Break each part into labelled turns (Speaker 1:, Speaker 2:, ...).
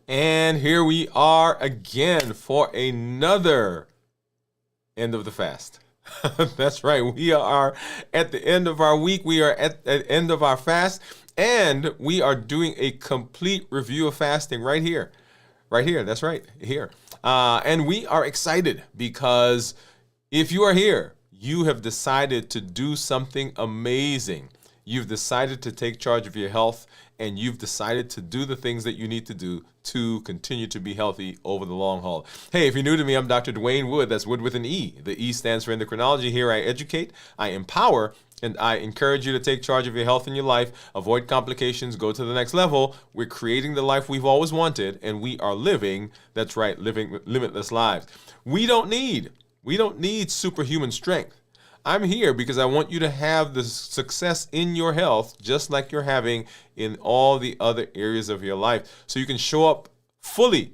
Speaker 1: And here we are again for another end of the fast. That's right. We are at the end of our week. We are at the end of our fast. And we are doing a complete review of fasting right here. Right here. That's right. Here. And we are excited because if you are here, you have decided to do something amazing. You've decided to take charge of your health, and you've decided to do the things that you need to do to continue to be healthy over the long haul. Hey, if you're new to me, I'm Dr. Dwain Woode. That's Wood with an E. The E stands for endocrinology. Here I educate, I empower, and I encourage you to take charge of your health and your life, avoid complications, go to the next level. We're creating the life we've always wanted, and we are living, that's right, living limitless lives. We don't need superhuman strength. I'm here because I want you to have the success in your health just like you're having in all the other areas of your life, so you can show up fully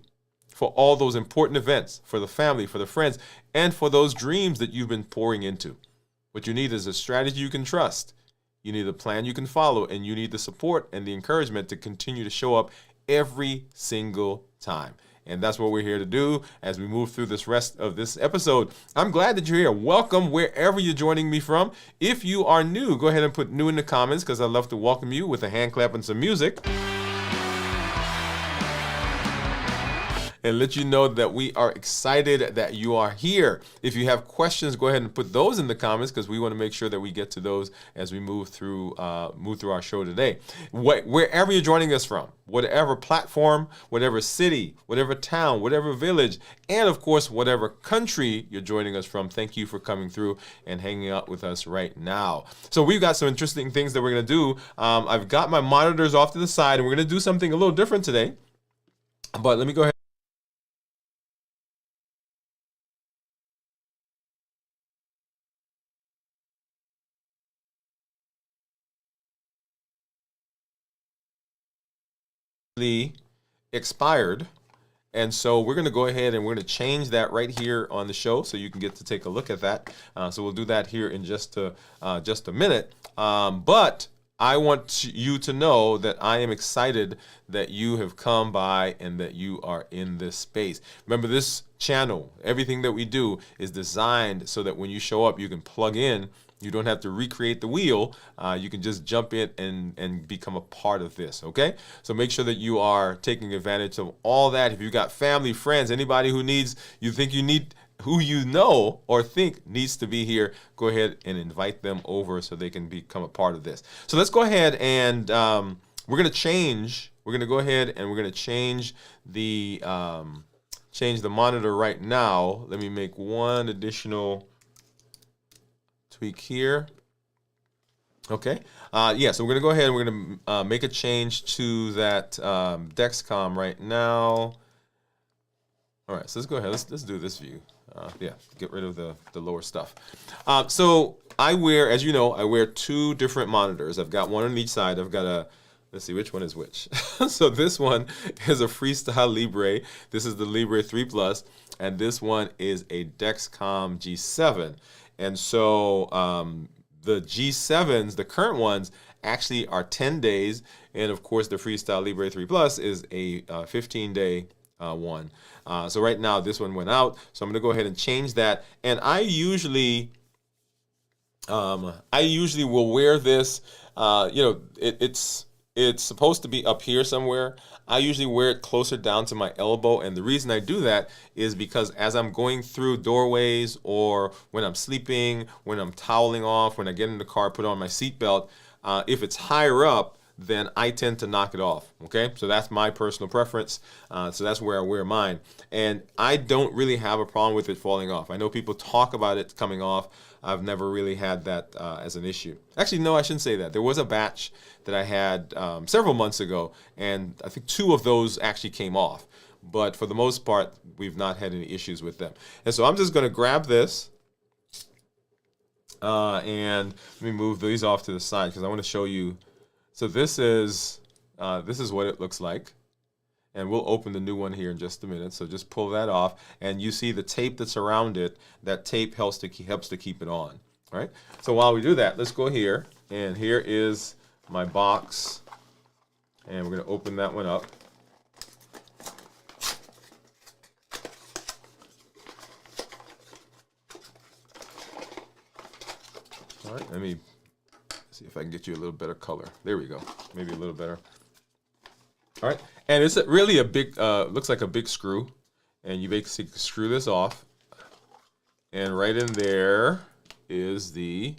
Speaker 1: for all those important events, for the family, for the friends, and for those dreams that you've been pouring into. What you need is a strategy you can trust. You need a plan you can follow, and you need the support and the encouragement to continue to show up every single time. And that's what we're here to do as we move through this rest of this episode. I'm glad that you're here. Welcome wherever you're joining me from. If you are new, go ahead and put new in the comments, because I'd love to welcome you with a hand clap and some music, and let you know that we are excited that you are here. If you have questions, go ahead and put those in the comments, because we want to make sure that we get to those as we move through our show today. Wherever you're joining us from, whatever platform, whatever city, whatever town, whatever village, and of course, whatever country you're joining us from, thank you for coming through and hanging out with us right now. So we've got some interesting things that we're going to do. I've got my monitors off to the side, and we're going to do something a little different today. But let me go ahead. Expired, and so we're going to go ahead and we're going to change that right here on the show, so you can get to take a look at that. So we'll do that here in just a minute. But I want you to know that I am excited that you have come by and that you are in this space. Remember, this channel, everything that we do is designed so that when you show up, you can plug in. You don't have to recreate the wheel. You can just jump in and become a part of this, okay? So make sure that you are taking advantage of all that. If you've got family, friends, anybody who who you know or think needs to be here, go ahead and invite them over so they can become a part of this. So let's go ahead and we're going to go ahead and we're going to change the monitor right now. Let me make one additional tweak here. Okay. So we're going to go ahead and we're going to make a change to that Dexcom right now. All right, so let's go ahead. Let's do this view. Get rid of the lower stuff. So I wear, as you know, I wear two different monitors. I've got one on each side. I've got let's see which one is which. So this one is a Freestyle Libre. This is the Libre 3 Plus, and this one is a Dexcom G7. And so the G7s, the current ones, actually are 10 days. And of course, the Freestyle Libre 3 Plus is a 15-day one. So right now, this one went out. So I'm going to go ahead and change that. And I usually will wear this. It's supposed to be up here somewhere. I usually wear it closer down to my elbow, and the reason I do that is because as I'm going through doorways, or when I'm sleeping, when I'm toweling off, when I get in the car, put on my seatbelt, if it's higher up, then I tend to knock it off, okay? So that's my personal preference. So that's where I wear mine. And I don't really have a problem with it falling off. I know people talk about it coming off. I've never really had that as an issue. Actually, no, I shouldn't say that. There was a batch that I had several months ago, and I think 2 of those actually came off. But for the most part, we've not had any issues with them. And so I'm just going to grab this, and let me move these off to the side because I want to show you. So this is what it looks like. And we'll open the new one here in just a minute. So just pull that off, and you see the tape that's around it. That tape helps to keep it on. All right. So while we do that, let's go here, and here is my box, and we're going to open that one up. All right, let me see if I can get you a little better color. There we go. Maybe a little better. All right, and it's really a big, looks like a big screw, and you basically screw this off, and right in there is the,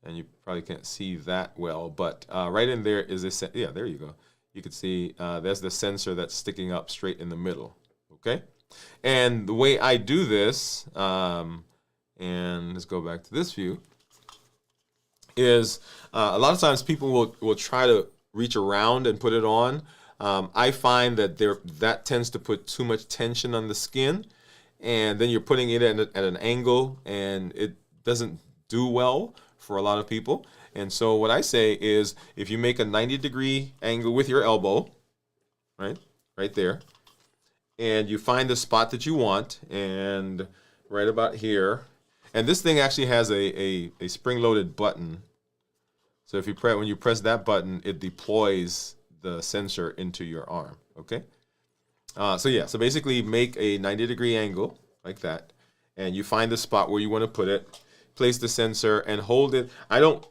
Speaker 1: and you probably can't see that well, but right in there is this, yeah, there you go. You can see there's the sensor that's sticking up straight in the middle, okay? And the way I do this, and let's go back to this view, is a lot of times people will try to reach around and put it on. I find that that tends to put too much tension on the skin, and then you're putting it at an angle, and it doesn't do well for a lot of people. And so what I say is, if you make a 90-degree angle with your elbow, right there, and you find the spot that you want, and right about here, and this thing actually has a spring-loaded button. So if you when you press that button, it deploys the sensor into your arm. Okay. So basically make a 90-degree angle like that, and you find the spot where you want to put it. Place the sensor and hold it. I don't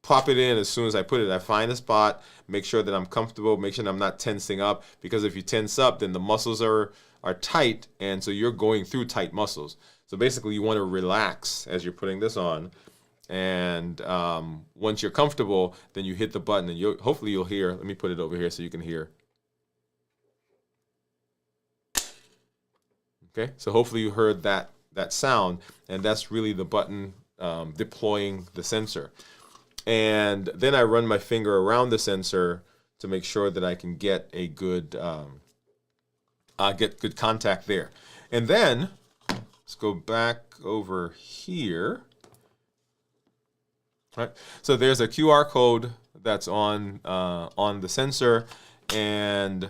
Speaker 1: pop it in as soon as I put it. I find a spot, make sure that I'm comfortable, make sure that I'm not tensing up, because if you tense up, then the muscles are tight, and so you're going through tight muscles. So basically you want to relax as you're putting this on, and once you're comfortable, then you hit the button, and hopefully you'll hear. Let me put it over here so you can hear. Okay, so hopefully you heard that sound, and that's really the button deploying the sensor. And then I run my finger around the sensor to make sure that I can get a good get good contact there. And then let's go back over here. All right. So there's a QR code that's on the sensor, and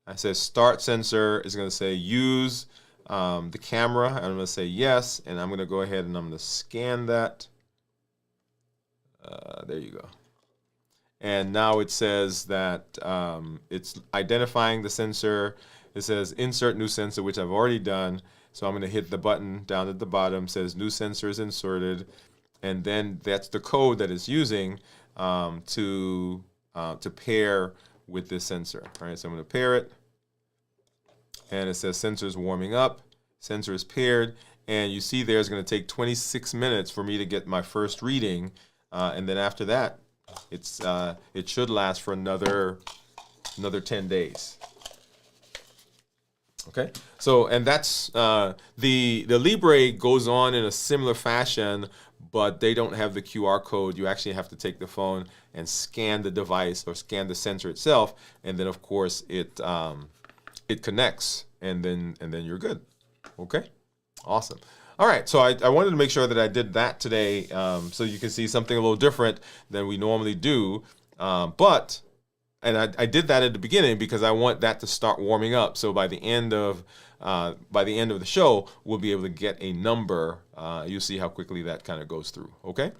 Speaker 1: it says start sensor. Is going to say use the camera. I'm going to say yes, and I'm going to go ahead and I'm going to scan that. There you go. And now it says that it's identifying the sensor. It says insert new sensor, which I've already done. So I'm going to hit the button down at the bottom. It says new sensor is inserted. And then that's the code that it's using to pair with this sensor. All right, so I'm going to pair it. And it says sensor is warming up. Sensor is paired. And you see there it's going to take 26 minutes for me to get my first reading. And then after that, it should last for another 10 days. Okay, so and that's the Libre goes on in a similar fashion, but they don't have the QR code. You actually have to take the phone and scan the device or scan the sensor itself, and then of course it connects, and then you're good. Okay, awesome. All right, so I wanted to make sure that I did that today, so you can see something a little different than we normally do. And I did that at the beginning because I want that to start warming up. So by the end of the show, we'll be able to get a number. You'll see how quickly that kind of goes through. Okay.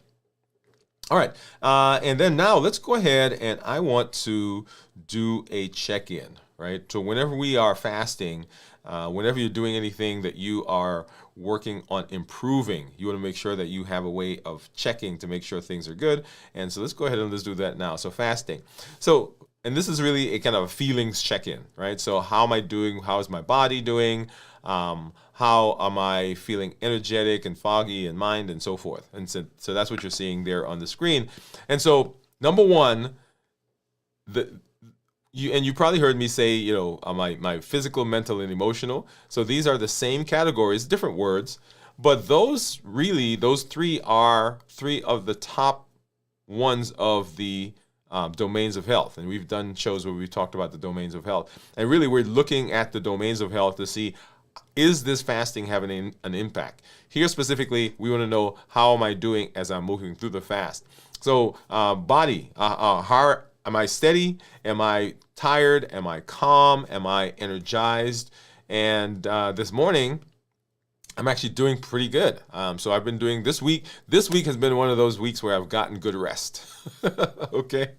Speaker 1: All right, and then now let's go ahead, and I want to do a check-in. Right. So whenever we are fasting, whenever you're doing anything that you are working on improving, you want to make sure that you have a way of checking to make sure things are good. And so let's go ahead and let's do that now. So fasting. So, and this is really a kind of a feelings check-in, right? So how am I doing? How is my body doing? How am I feeling energetic and foggy in mind and so forth? And so that's what you're seeing there on the screen. And so number one, you probably heard me say, my physical, mental, and emotional. So these are the same categories, different words, but those three are three of the top ones of the domains of health. And we've done shows where we've talked about the domains of health. And really, we're looking at the domains of health to see, is this fasting having an impact? Here specifically, we want to know, how am I doing as I'm moving through the fast? So body, heart. Am I steady? Am I tired? Am I calm? Am I energized? And this morning, I'm actually doing pretty good. So I've been doing this week. This week has been one of those weeks where I've gotten good rest. Okay.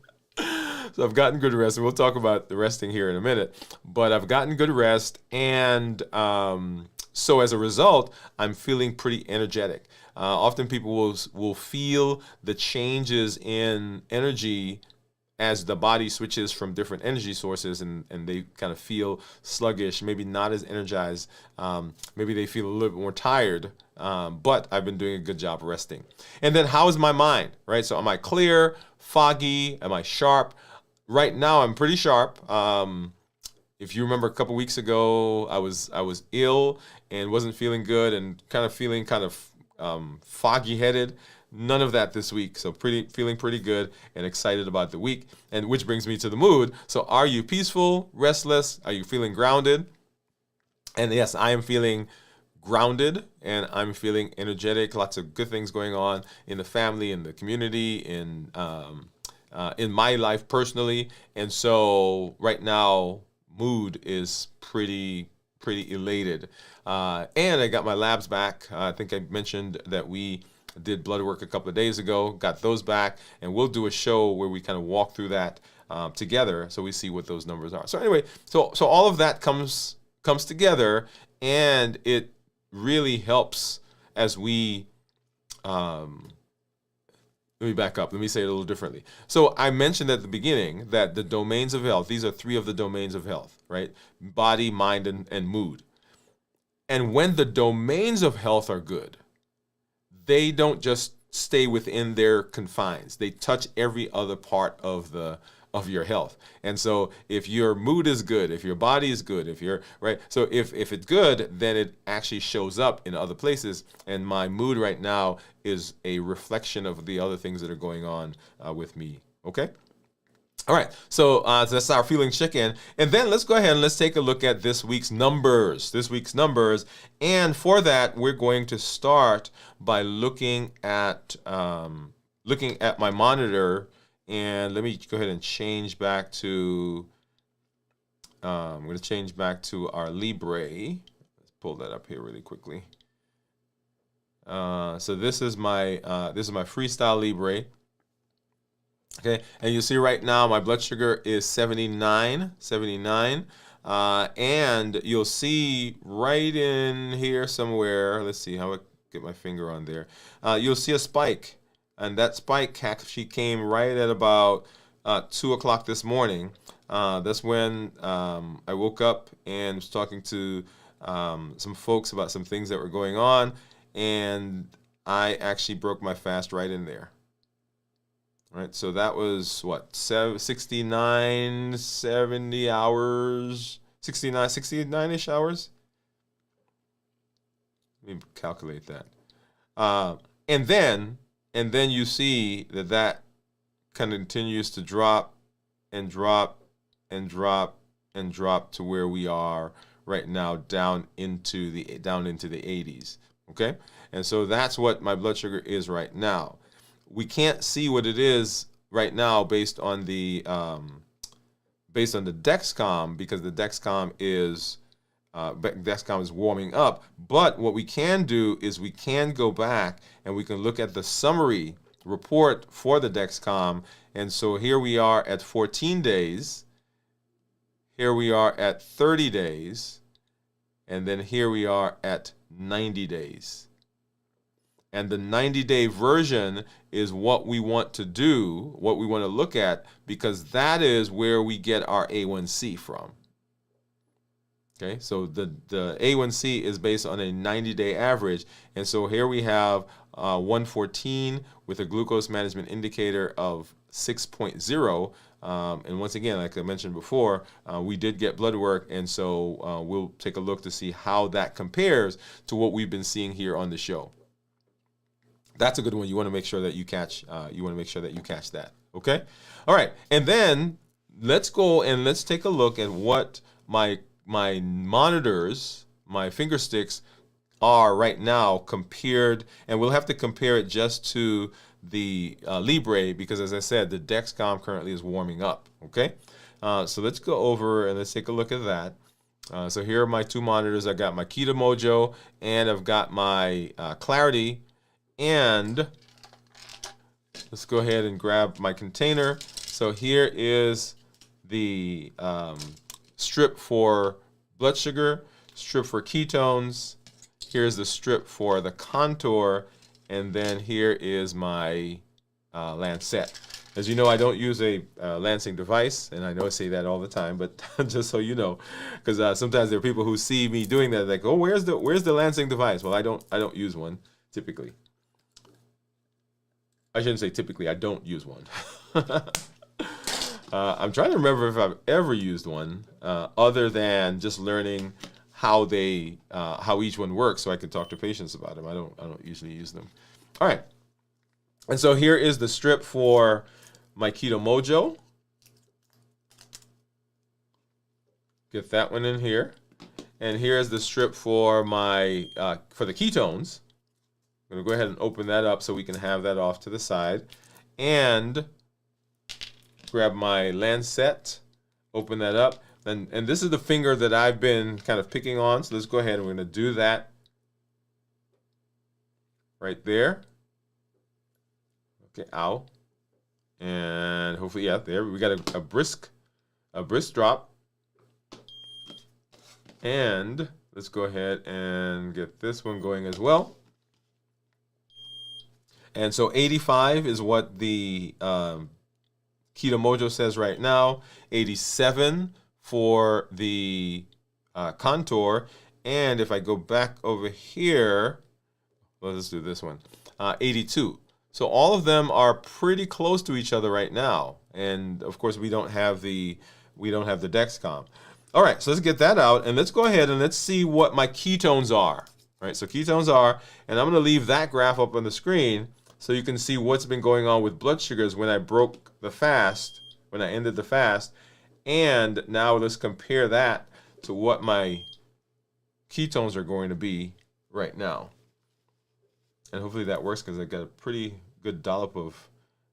Speaker 1: So I've gotten good rest, and we'll talk about the resting here in a minute. But I've gotten good rest, and So as a result, I'm feeling pretty energetic. Often people will feel the changes in energy as the body switches from different energy sources, and they kind of feel sluggish, maybe not as energized. Maybe they feel a little bit more tired, but I've been doing a good job resting. And then how is my mind, right? So am I clear, foggy? Am I sharp? Right now, I'm pretty sharp. If you remember a couple weeks ago, I was ill and wasn't feeling good and kind of feeling foggy headed. None of that this week. So feeling pretty good and excited about the week. And which brings me to the mood. So are you peaceful, restless? Are you feeling grounded? And yes, I am feeling grounded and I'm feeling energetic. Lots of good things going on in the family, in the community, in my life personally. And so right now, mood is pretty elated. And I got my labs back. I think I mentioned that we did blood work a couple of days ago, got those back, and we'll do a show where we kind of walk through that together, so we see what those numbers are. So anyway, so all of that comes together, and it really helps as we. Let me back up. Let me say it a little differently. So I mentioned at the beginning that the domains of health, these are 3 of the domains of health, right? Body, mind, and mood. And when the domains of health are good, they don't just stay within their confines. They touch every other part of your health. And so if your mood is good, if your body is good, if you're right, so if it's good, then it actually shows up in other places. And my mood right now is a reflection of the other things that are going on with me. Okay. All right, so that's our feeling check-in. And then let's go ahead and let's take a look at this week's numbers. And for that, we're going to start by looking at my monitor. And let me go ahead and change back to, I'm going to change back to our Libre. Let's pull that up here really quickly. So this is my Freestyle Libre. Okay, and you see right now my blood sugar is 79, and you'll see right in here somewhere, let's see how I get my finger on there, you'll see a spike, and that spike actually came right at about 2 o'clock this morning. That's when I woke up and was talking to some folks about some things that were going on, and I actually broke my fast right in there. Right, so that was what, 69, 70 hours, 69-ish hours. Let me calculate that. And then you see that continues to drop and drop and drop and drop to where we are right now, down into the 80s. Okay, and so that's what my blood sugar is right now. We can't see what it is right now based on the Dexcom, because the Dexcom is warming up. But what we can do is we can go back and we can look at the summary report for the Dexcom. And so here we are at 14 days. Here we are at 30 days. And then here we are at 90 days. And the 90-day version is what we want to do, what we want to look at, because that is where we get our A1C from. Okay, so the A1C is based on a 90-day average. And so here we have 114 with a glucose management indicator of 6.0. And once again, like I mentioned before, we did get blood work, and so we'll take a look to see how that compares to what we've been seeing here on the show. That's a good one. You want to make sure that you catch. That. Okay. All right. And then let's go and let's take a look at what my monitors, my finger sticks, are right now compared, and we'll have to compare it just to the Libre, because as I said, the Dexcom currently is warming up. Okay. So let's go over and let's take a look at that. So here are my 2 monitors. I got my Keto Mojo and I've got my Clarity. And let's go ahead and grab my container. So here is the strip for blood sugar, strip for ketones, here's the strip for the contour, and then here is my lancet. As you know, I don't use a lancing device, and I know I say that all the time, but just so you know, because sometimes there are people who see me doing that, like, oh, where's the lancing device? Well, I don't use one typically. I shouldn't say typically. I don't use one. I'm trying to remember if I've ever used one other than just learning how each one works, so I can talk to patients about them. I don't usually use them. All right, and so here is the strip for my Keto Mojo. Get that one in here, and here's the strip for my for the ketones. I'm gonna go ahead and open that up so we can have that off to the side, and grab my lancet, open that up, and this is the finger that I've been kind of picking on. So let's go ahead and we're gonna do that right there. Okay, ow. And hopefully, yeah, there we got a brisk drop. And let's go ahead and get this one going as well. And so 85 is what the Keto Mojo says right now. 87 for the contour. And if I go back over here, well, let's do this one. 82. So all of them are pretty close to each other right now, and of course we don't have the Dexcom. All right, so let's get that out, and let's go ahead and let's see what my ketones are. All right, so ketones are, and I'm going to leave that graph up on the screen so you can see what's been going on with blood sugars when I broke the fast, when I ended the fast, and now let's compare that to what my ketones are going to be right now. And hopefully that works because I got a pretty good dollop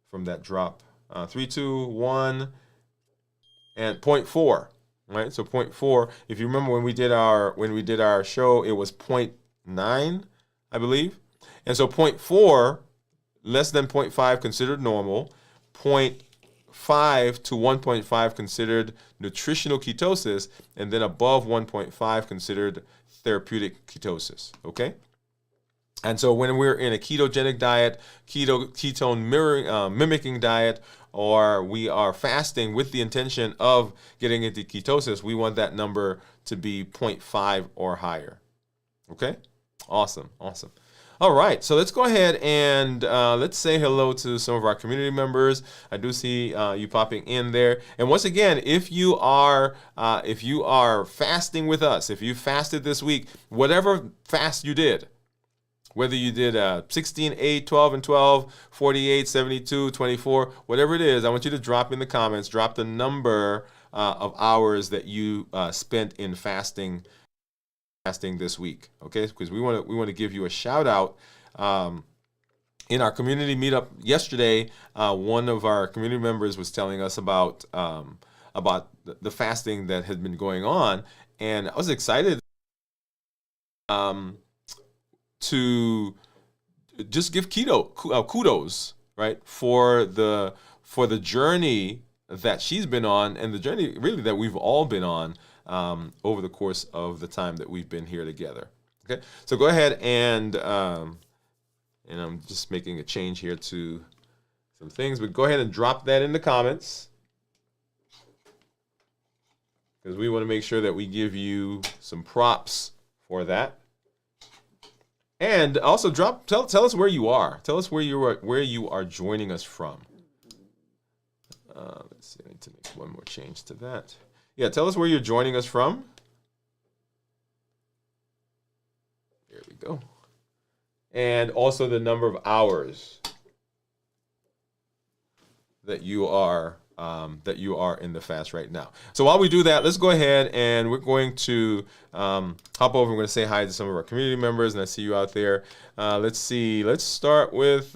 Speaker 1: from that drop. 3, 2, 1, and 0.4. Right, so 0.4. If you remember when we did our show, it was 0.9, I believe. And so 0.4, less than 0.5 considered normal. 0.5 to 1.5 considered nutritional ketosis, and then above 1.5 considered therapeutic ketosis. Okay. And so when we're in a ketogenic diet, ketone mimicking diet, or we are fasting with the intention of getting into ketosis, we want that number to be 0.5 or higher. Okay? Awesome. All right, so let's go ahead and let's say hello to some of our community members. I do see you popping in there. And once again, if you are fasting with us, if you fasted this week, whatever fast you did, whether you did 16, 8, 12, and 12, 48, 72, 24, whatever it is, I want you to drop in the comments, drop the number of hours that you spent in fasting this week, okay? Because we want to give you a shout out. In our community meetup yesterday, one of our community members was telling us about the fasting that had been going on, and I was excited to just give kudos, right, for the journey that she's been on, and the journey really that we've all been on over the course of the time that we've been here together. Okay, so go ahead and I'm just making a change here to some things, but go ahead and drop that in the comments because we want to make sure that we give you some props for that. And also tell us where you are. Tell us where you are joining us from. Let's see, I need to make one more change to that. Yeah, tell us where you're joining us from. There we go. And also the number of hours that you are in the fast right now. So while we do that, let's go ahead and we're going to hop over. We're going to say hi to some of our community members, and I see you out there. Let's see. Let's start with.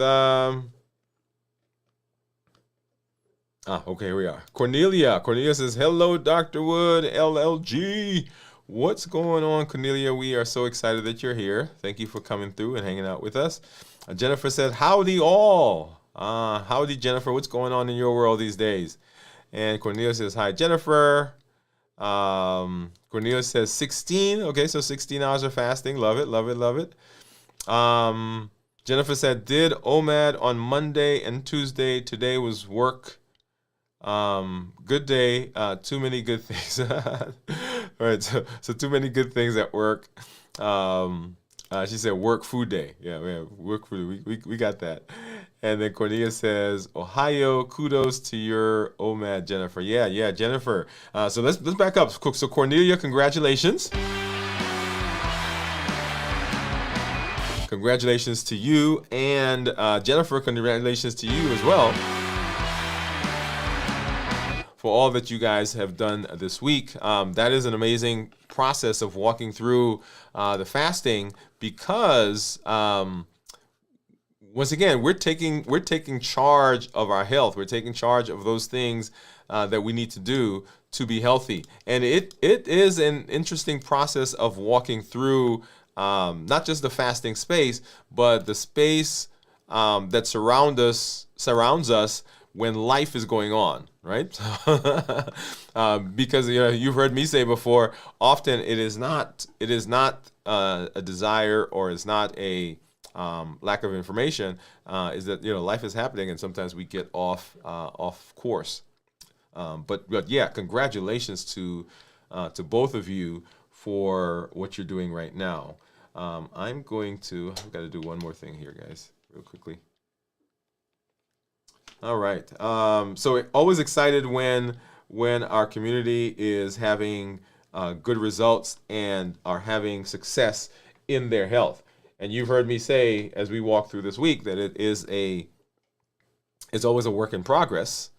Speaker 1: Okay, here we are. Cornelia. Cornelia says, "Hello, Dr. Woode, LLG. What's going on, Cornelia? We are so excited that you're here. Thank you for coming through and hanging out with us." Jennifer says, "Howdy all." Howdy, Jennifer. What's going on in your world these days? And Cornelia says, "Hi, Jennifer." Cornelia says 16. Okay, so 16 hours of fasting. Love it, love it, love it. Jennifer said, did OMAD on Monday and Tuesday. Today was work. Good day. Too many good things. All right, so too many good things at work. She said work food day. Yeah, work food. We got that. And then Cornelia says, Ohio, kudos to your OMAD, Jennifer. Yeah, Jennifer. So let's back up. So Cornelia, congratulations. Congratulations to you. And Jennifer, congratulations to you as well for all that you guys have done this week. That is an amazing process of walking through the fasting because once again, we're taking charge of our health. We're taking charge of those things that we need to do to be healthy. And it is an interesting process of walking through not just the fasting space, but the space that surrounds us when life is going on, right? Because you've heard me say before, often it is not a desire or it's not a lack of information. Is that life is happening and sometimes we get off course. But yeah, congratulations to both of you for what you're doing right now. I've got to do one more thing here, guys, real quickly. All right. So always excited when our community is having good results and are having success in their health. And you've heard me say as we walk through this week that it's always a work in progress.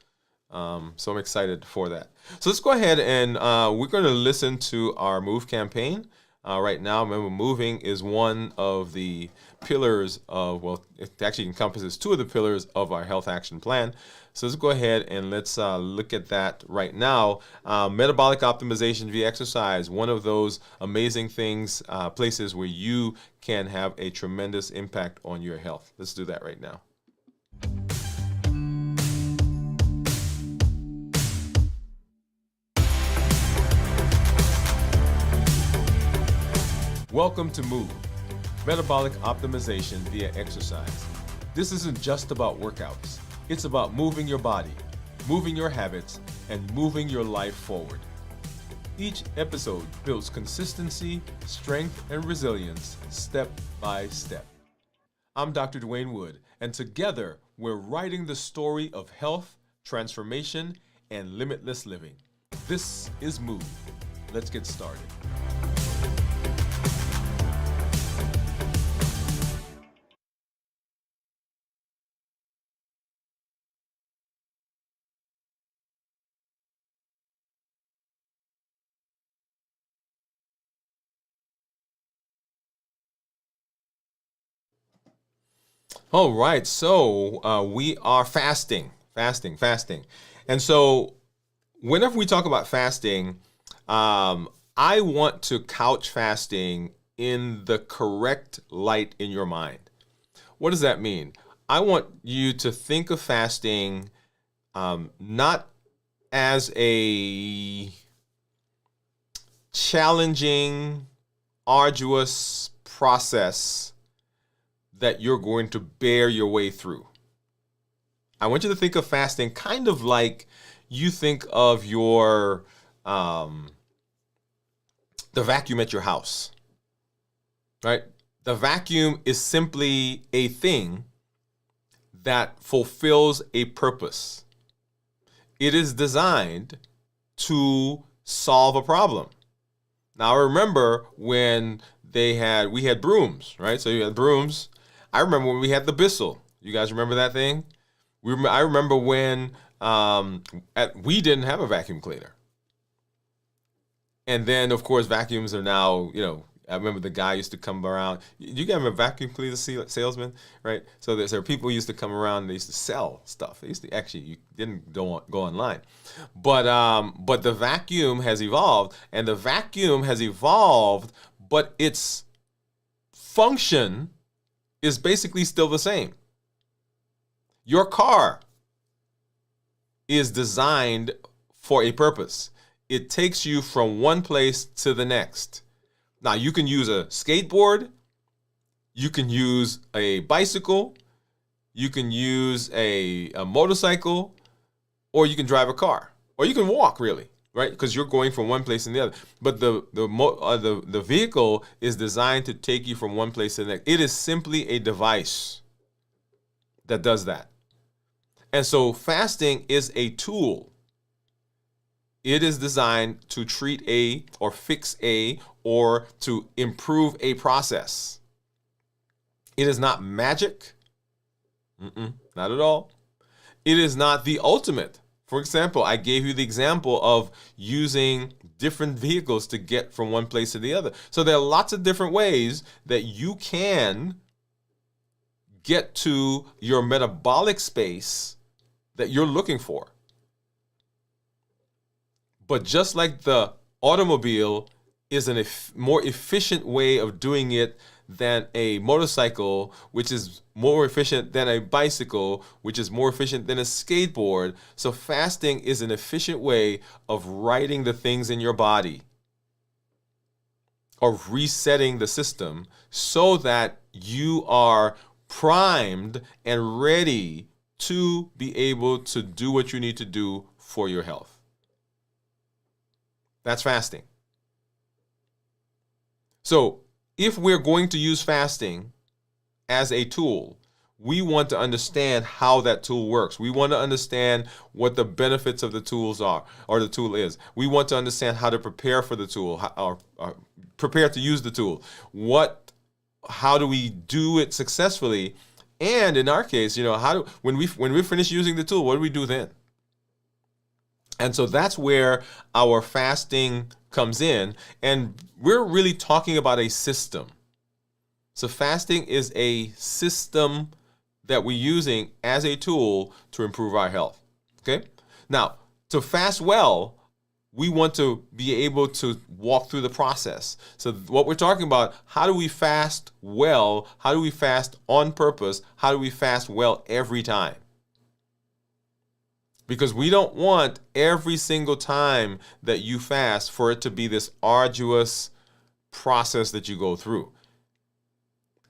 Speaker 1: So I'm excited for that. So let's go ahead and we're going to listen to our MOVE campaign. Right now, remember, moving is one of the pillars it actually encompasses two of the pillars of our health action plan. So let's go ahead and let's look at that right now. Metabolic optimization via exercise, one of those amazing things, places where you can have a tremendous impact on your health. Let's do that right now. Welcome to MOVE, Metabolic Optimization via Exercise. This isn't just about workouts. It's about moving your body, moving your habits, and moving your life forward. Each episode builds consistency, strength, and resilience step by step. I'm Dr. Dwain Woode, and together we're writing the story of health, transformation, and limitless living. This is MOVE. Let's get started. All right, so we are fasting. And so whenever we talk about fasting, I want to couch fasting in the correct light in your mind. What does that mean? I want you to think of fasting not as a challenging, arduous process that you're going to bear your way through. I want you to think of fasting kind of like you think of your the vacuum at your house, right? The vacuum is simply a thing that fulfills a purpose. It is designed to solve a problem. Now, I remember when we had brooms, right? So you had brooms. I remember when we had the Bissell. You guys remember that thing? I remember when we didn't have a vacuum cleaner. And then, of course, vacuums are now, I remember the guy used to come around. You guys remember vacuum cleaner salesman, right? So there were people who used to come around and they used to sell stuff. They used to you didn't go online. But the vacuum has evolved, and the vacuum has evolved, but its function is basically still the same. Your car is designed for a purpose. it takes you from one place to the next. Now, you can use a skateboard, you can use a bicycle, you can use a motorcycle, or you can drive a car, or you can walk, really, right? Because you're going from one place to the other. But the vehicle is designed to take you from one place to the next. It is simply a device that does that. And so fasting is a tool. It is designed to treat or fix or to improve a process. It is not magic. Not at all. It is not the ultimate. For example, I gave you the example of using different vehicles to get from one place to the other. So there are lots of different ways that you can get to your metabolic space that you're looking for. But just like the automobile is a more efficient way of doing it than a motorcycle, which is more efficient than a bicycle, which is more efficient than a skateboard. So fasting is an efficient way of righting the things in your body, of resetting the system so that you are primed and ready to be able to do what you need to do for your health. That's fasting. So if we're going to use fasting as a tool, we want to understand how that tool works. We want to understand what the benefits of the tools are, or the tool is. We want to understand how to prepare for the tool, or prepare to use the tool. How do we do it successfully? And in our case, when we finish using the tool, what do we do then? And so that's where our fasting comes in. And we're really talking about a system. So fasting is a system that we're using as a tool to improve our health. Okay? Now, to fast well, we want to be able to walk through the process. So what we're talking about, how do we fast well? How do we fast on purpose? How do we fast well every time? Because we don't want every single time that you fast for it to be this arduous process that you go through.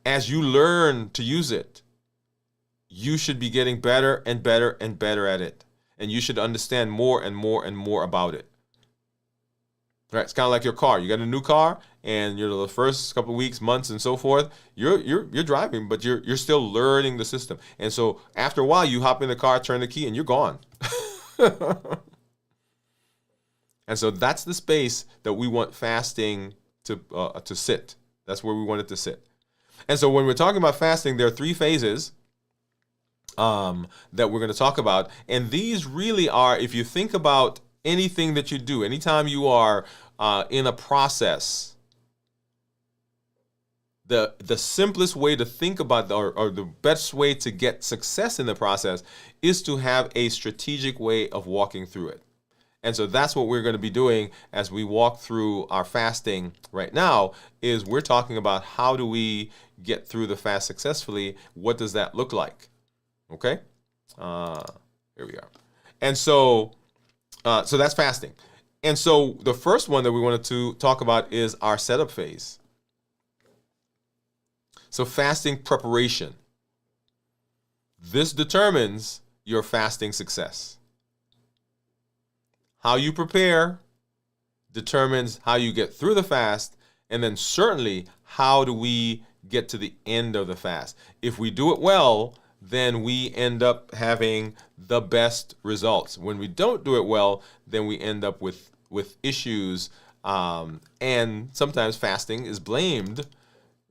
Speaker 1: As you learn to use it, you should be getting better and better and better at it. And you should understand more and more and more about it. Right? It's kind of like your car. You got a new car, and the first couple of weeks, months, and so forth, you're driving, but you're still learning the system. And so after a while, you hop in the car, turn the key, and you're gone. And so that's the space that we want fasting to sit. That's where we want it to sit. And so when we're talking about fasting, there are 3 phases that we're going to talk about. And these really are, if you think about anything that you do, anytime you are in a process, the simplest way to think about or the best way to get success in the process is to have a strategic way of walking through it. And so that's what we're going to be doing as we walk through our fasting right now, is we're talking about how do we get through the fast successfully? What does that look like? Okay? Here we are. And so that's fasting. And so the first one that we wanted to talk about is our setup phase. So fasting preparation. This determines your fasting success. How you prepare determines how you get through the fast, and then certainly how do we get to the end of the fast. If we do it well, then we end up having the best results. When we don't do it well, then we end up with issues, and sometimes fasting is blamed.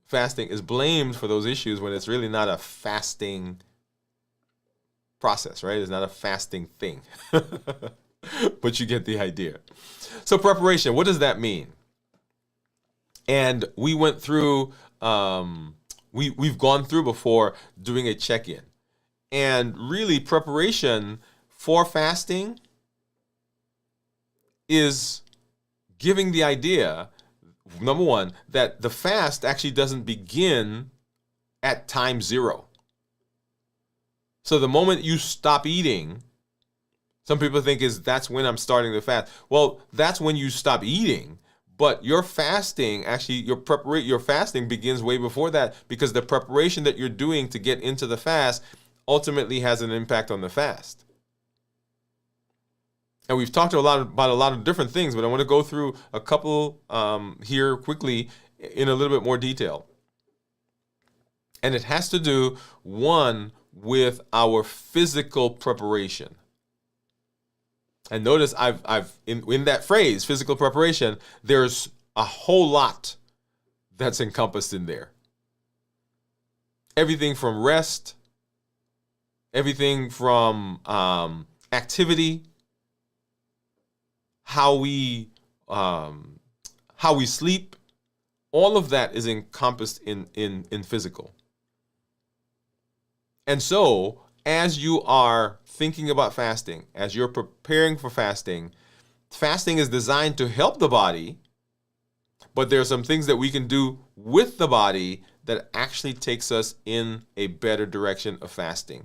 Speaker 1: Fasting is blamed for those issues when it's really not a fasting process, right? It's not a fasting thing. But you get the idea. So preparation, what does that mean? And we went through, we've gone through before doing a check-in. And really preparation for fasting is giving the idea, number one, that the fast actually doesn't begin at time 0. So the moment you stop eating, Some people think that's when I'm starting to fast. Well, that's when you stop eating. But your fasting, actually, your fasting begins way before that, because the preparation that you're doing to get into the fast ultimately has an impact on the fast. And we've talked about a lot of different things, but I want to go through a couple here quickly in a little bit more detail. And it has to do, one, with our physical preparation. And notice I've in that phrase, physical preparation, there's a whole lot that's encompassed in there. Everything from rest, everything from activity, how we sleep, all of that is encompassed in physical. And so, as you are thinking about fasting, as you're preparing for fasting, fasting is designed to help the body, but there are some things that we can do with the body that actually takes us in a better direction of fasting.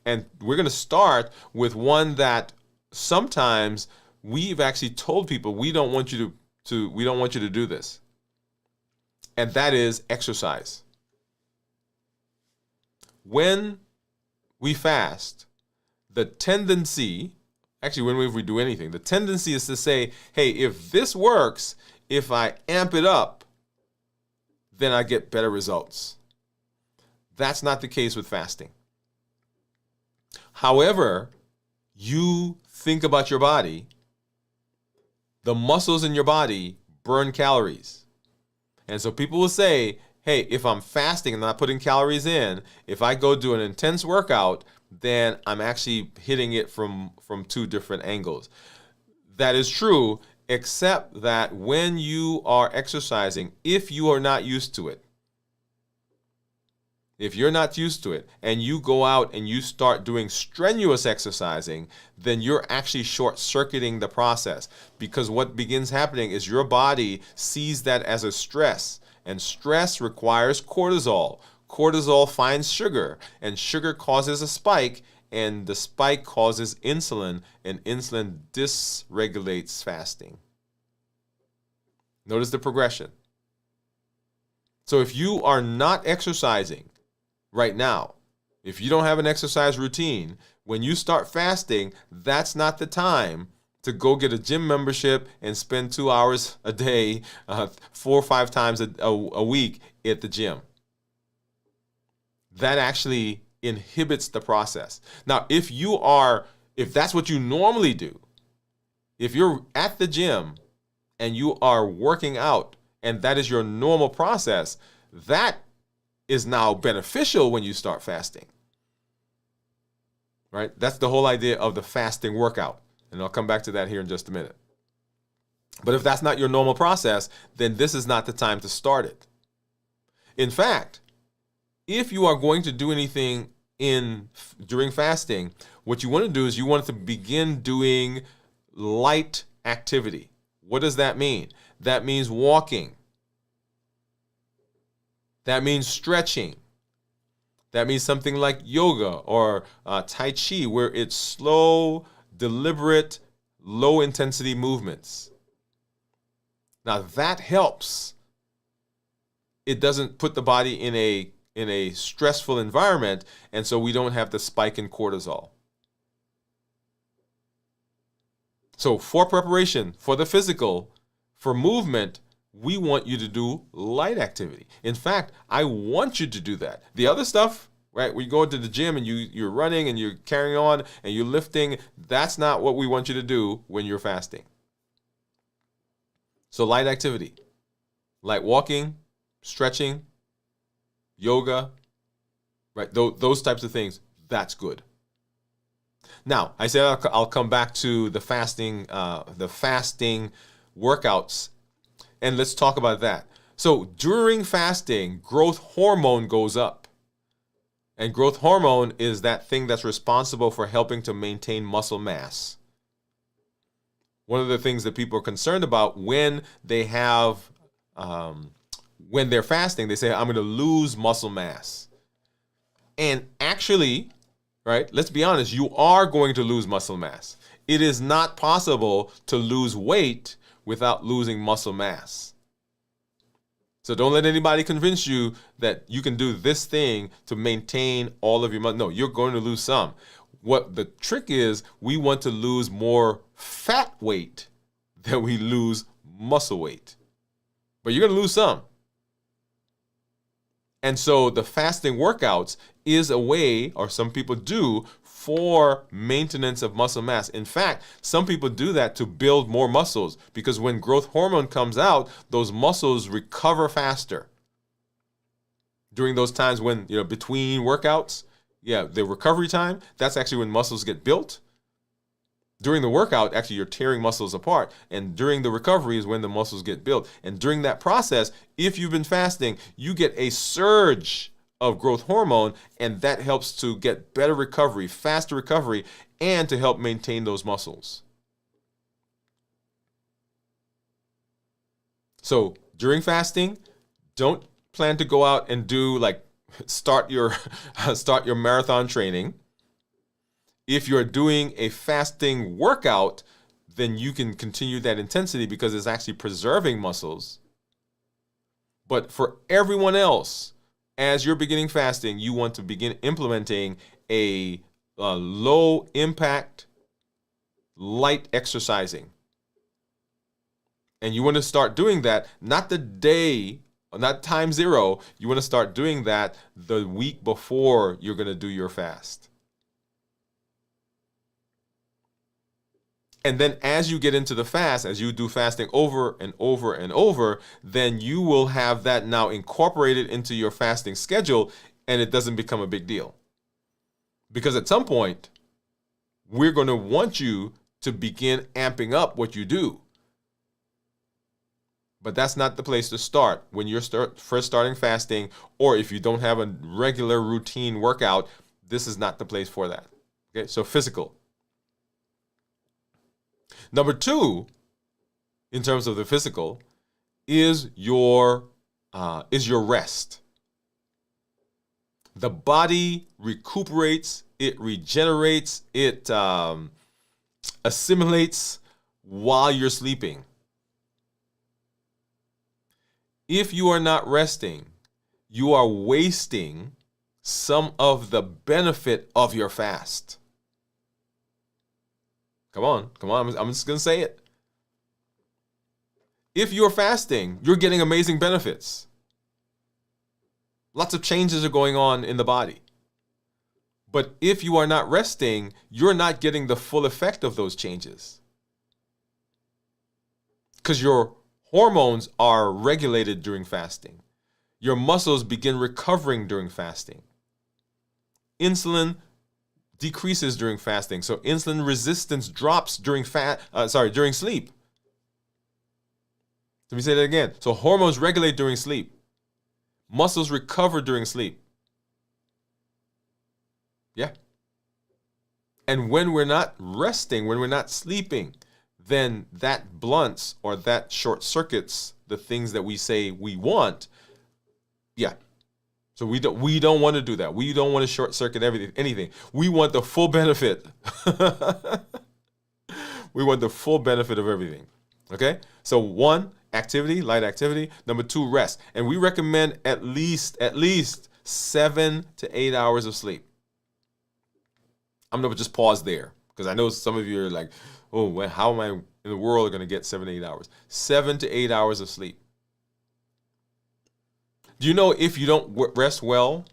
Speaker 1: And we're going to start with one that sometimes we've actually told people we don't want you to do this. And that is exercise. When we fast, the tendency, actually when we do anything, the tendency is to say, hey, if this works, if I amp it up, then I get better results. That's not the case with fasting. However, you think about your body, the muscles in your body burn calories. And so people will say, hey, if I'm fasting and not putting calories in, if I go do an intense workout, then I'm actually hitting it from two different angles. That is true, except that when you are exercising, if you are not used to it, if you're not used to it and you go out and you start doing strenuous exercising, then you're actually short-circuiting the process, because what begins happening is your body sees that as a stress, and stress requires cortisol. Cortisol finds sugar, and sugar causes a spike, and the spike causes insulin, and insulin dysregulates fasting. Notice the progression. So if you are not exercising right now, if you don't have an exercise routine, when you start fasting, that's not the time to go get a gym membership and spend 2 hours a day, 4 or 5 times a week at the gym. That actually inhibits the process. Now, if that's what you normally do, if you're at the gym and you are working out and that is your normal process, that is now beneficial when you start fasting. Right? That's the whole idea of the fasting workout. And I'll come back to that here in just a minute. But if that's not your normal process, then this is not the time to start it. In fact, if you are going to do anything during fasting, what you want to do is you want to begin doing light activity. What does that mean? That means walking. That means stretching. That means something like yoga or Tai Chi, where it's slow, deliberate, low-intensity movements. Now that helps. It doesn't put the body in a stressful environment, and so we don't have the spike in cortisol. So for preparation, for the physical, for movement, we want you to do light activity. In fact, I want you to do that. The other stuff, right, when you go into the gym and you're running and you're carrying on and you're lifting, that's not what we want you to do when you're fasting. So light activity, light walking, stretching, yoga, right, those types of things, that's good. Now, I said I'll come back to the fasting workouts, and let's talk about that. So during fasting, growth hormone goes up. And growth hormone is that thing that's responsible for helping to maintain muscle mass. One of the things that people are concerned about when they have, when they're fasting, they say, I'm going to lose muscle mass. And actually, right, let's be honest, you are going to lose muscle mass. It is not possible to lose weight without losing muscle mass. So don't let anybody convince you that you can do this thing to maintain all of your muscle. No, you're going to lose some. What the trick is, we want to lose more fat weight than we lose muscle weight. But you're going to lose some. And so the fasting workouts is a way, or some people do, for maintenance of muscle mass. In fact, some people do that to build more muscles, because when growth hormone comes out, those muscles recover faster. During those times when, between workouts, the recovery time, that's actually when muscles get built. During the workout, actually, you're tearing muscles apart. And during the recovery is when the muscles get built. And during that process, if you've been fasting, you get a surge of growth hormone, and that helps to get better recovery, faster recovery, and to help maintain those muscles. So during fasting, don't plan to go out and do start your marathon training. If you're doing a fasting workout, then you can continue that intensity because it's actually preserving muscles. But for everyone else, as you're beginning fasting, you want to begin implementing a low impact, light exercising. And you want to start doing that, not time zero. You want to start doing that the week before you're going to do your fast. And then as you get into the fast, as you do fasting over and over and over, then you will have that now incorporated into your fasting schedule, and it doesn't become a big deal. Because at some point, we're going to want you to begin amping up what you do. But that's not the place to start when you're first starting fasting, or if you don't have a regular routine workout, this is not the place for that. Okay, so physical. Number 2, in terms of the physical, is your rest. The body recuperates, it regenerates, it assimilates while you're sleeping. If you are not resting, you are wasting some of the benefit of your fast. Come on. I'm just going to say it. If you're fasting, you're getting amazing benefits. Lots of changes are going on in the body. But if you are not resting, you're not getting the full effect of those changes. Because your hormones are regulated during fasting. Your muscles begin recovering during fasting. Insulin decreases during fasting. So insulin resistance drops during sleep. Let me say that again. So hormones regulate during sleep. Muscles recover during sleep. Yeah. And when we're not resting, when we're not sleeping, then that blunts or that short circuits the things that we say we want. Yeah. So we don't want to do that. We don't want to short circuit anything. We want the full benefit. We want the full benefit of everything. Okay? So 1, activity, light activity. Number 2, rest. And we recommend at least 7 to 8 hours of sleep. I'm going to just pause there because I know some of you are like, oh, well, how am I in the world going to get 7 to 8 hours? 7 to 8 hours of sleep. Do you know if you don't rest well,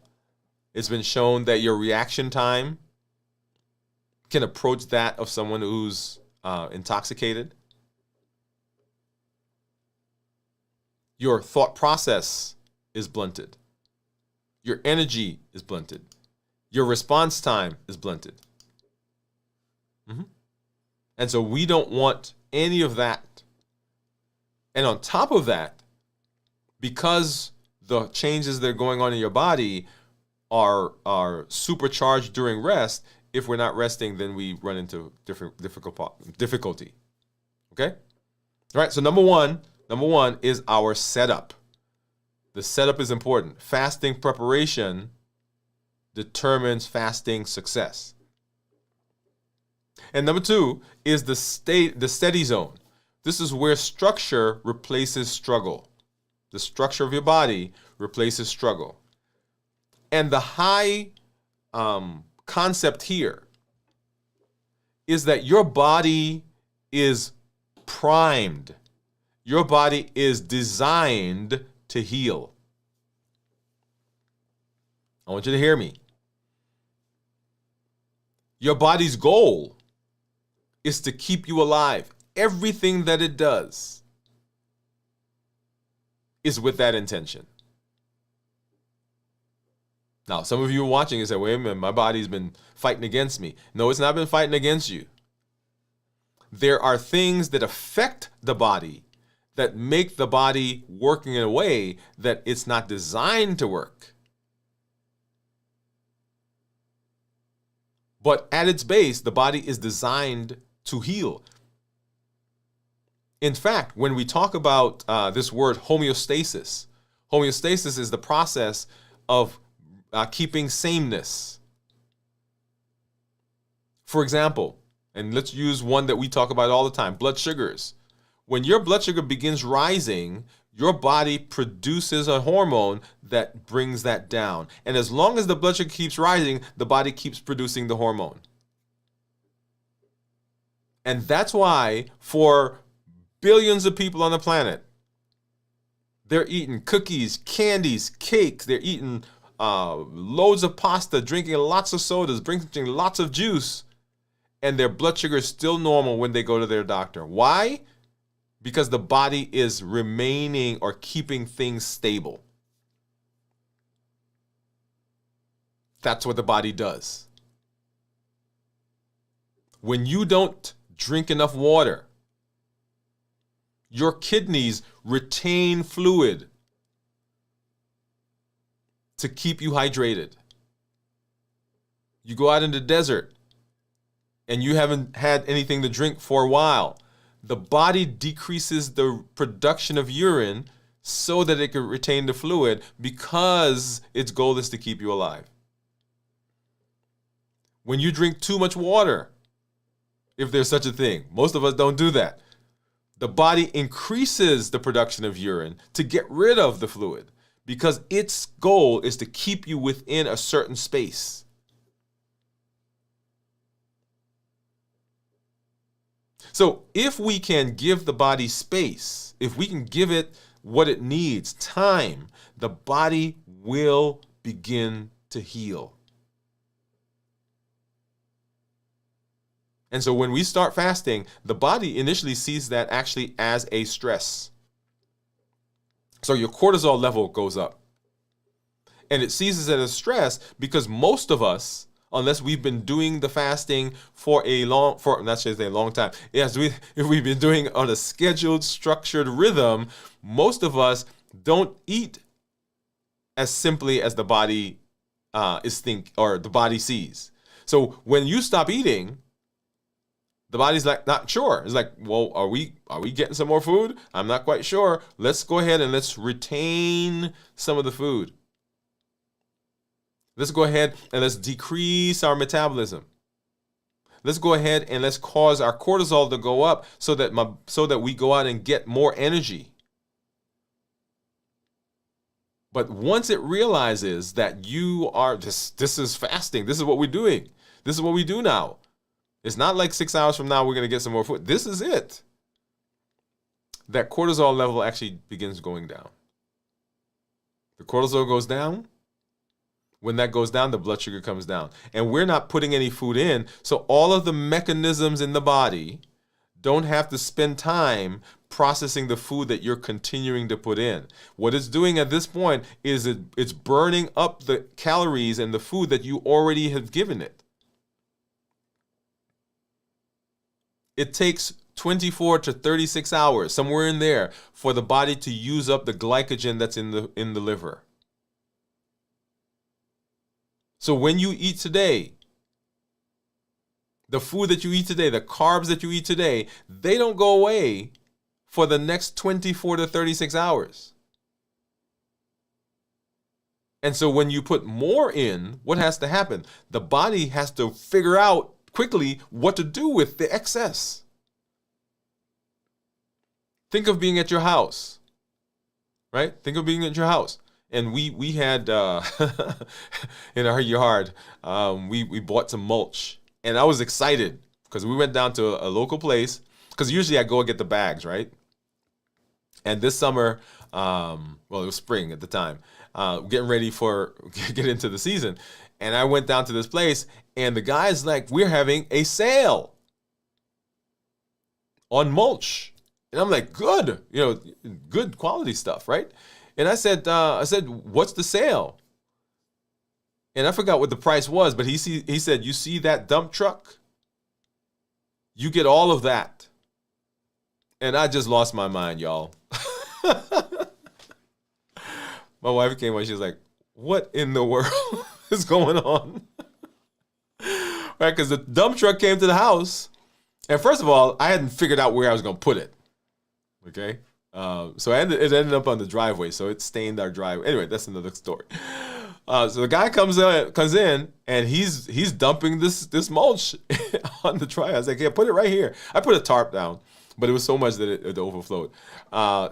Speaker 1: it's been shown that your reaction time can approach that of someone who's intoxicated? Your thought process is blunted. Your energy is blunted. Your response time is blunted. And so we don't want any of that. And on top of that, because the changes that are going on in your body are supercharged during rest, if we're not resting, then we run into difficulty. Okay? All right, so number one is our setup. The setup is important. Fasting preparation determines fasting success. And number two is the steady zone. This is where structure replaces struggle. The structure of your body replaces struggle. And the high concept here is that your body is primed. Your body is designed to heal. I want you to hear me. Your body's goal is to keep you alive. Everything that it does is with that intention. Now, some of you are watching and say, wait a minute, my body's been fighting against me. No, it's not been fighting against you. There are things that affect the body that make the body working in a way that it's not designed to work. But at its base, the body is designed to heal. In fact, when we talk about this word homeostasis, homeostasis is the process of keeping sameness. For example, and let's use one that we talk about all the time, blood sugars. When your blood sugar begins rising, your body produces a hormone that brings that down. And as long as the blood sugar keeps rising, the body keeps producing the hormone. And that's why for billions of people on the planet, they're eating cookies, candies, cakes, they're eating loads of pasta, drinking lots of sodas, drinking lots of juice, and their blood sugar is still normal when they go to their doctor. Why? Because the body is remaining or keeping things stable. That's what the body does. When you don't drink enough water, your kidneys retain fluid to keep you hydrated. You go out in the desert and you haven't had anything to drink for a while. The body decreases the production of urine so that it can retain the fluid because its goal is to keep you alive. When you drink too much water, if there's such a thing, most of us don't do that. The body increases the production of urine to get rid of the fluid because its goal is to keep you within a certain space. So if we can give the body space, if we can give it what it needs, time, the body will begin to heal. And so when we start fasting, the body initially sees that actually as a stress. So your cortisol level goes up. And it sees it as a stress because most of us, unless we've been doing the fasting for not just a long time, yes, if we've been doing on a scheduled, structured rhythm, most of us don't eat as simply as the body the body sees. So when you stop eating, the body's like not sure. It's like, well, are we getting some more food? I'm not quite sure. Let's go ahead and let's retain some of the food. Let's go ahead and let's decrease our metabolism. Let's go ahead and let's cause our cortisol to go up so that we go out and get more energy. But once it realizes that you are this is fasting, this is what we're doing. This is what we do now. It's not like 6 hours from now we're going to get some more food. This is it. That cortisol level actually begins going down. The cortisol goes down. When that goes down, the blood sugar comes down. And we're not putting any food in, so all of the mechanisms in the body don't have to spend time processing the food that you're continuing to put in. What it's doing at this point is it's burning up the calories and the food that you already have given it. It takes 24 to 36 hours, somewhere in there, for the body to use up the glycogen that's in the liver. So when you eat today, the food that you eat today, the carbs that you eat today, they don't go away for the next 24 to 36 hours. And so when you put more in, what has to happen? The body has to figure out quickly what to do with the excess. Think of being at your house, right? Think of being at your house. And we had in our yard, we bought some mulch, and I was excited because we went down to a local place. Because usually I go and get the bags, right? And this summer, well, it was spring at the time, getting ready for get into the season, and I went down to this place, and the guy's like, "We're having a sale on mulch," and I'm like, "Good, good quality stuff, right?" And I said, "What's the sale?" And I forgot what the price was, but he said, "You see that dump truck? You get all of that." And I just lost my mind, y'all. My wife came on, she was like, "What in the world is going on?" Right, because the dump truck came to the house, and first of all, I hadn't figured out where I was going to put it. Okay, so it ended up on the driveway, so it stained our driveway. Anyway, that's another story. So the guy comes in, and he's dumping this mulch on the driveway. I was like, "Yeah, put it right here." I put a tarp down, but it was so much that it overflowed.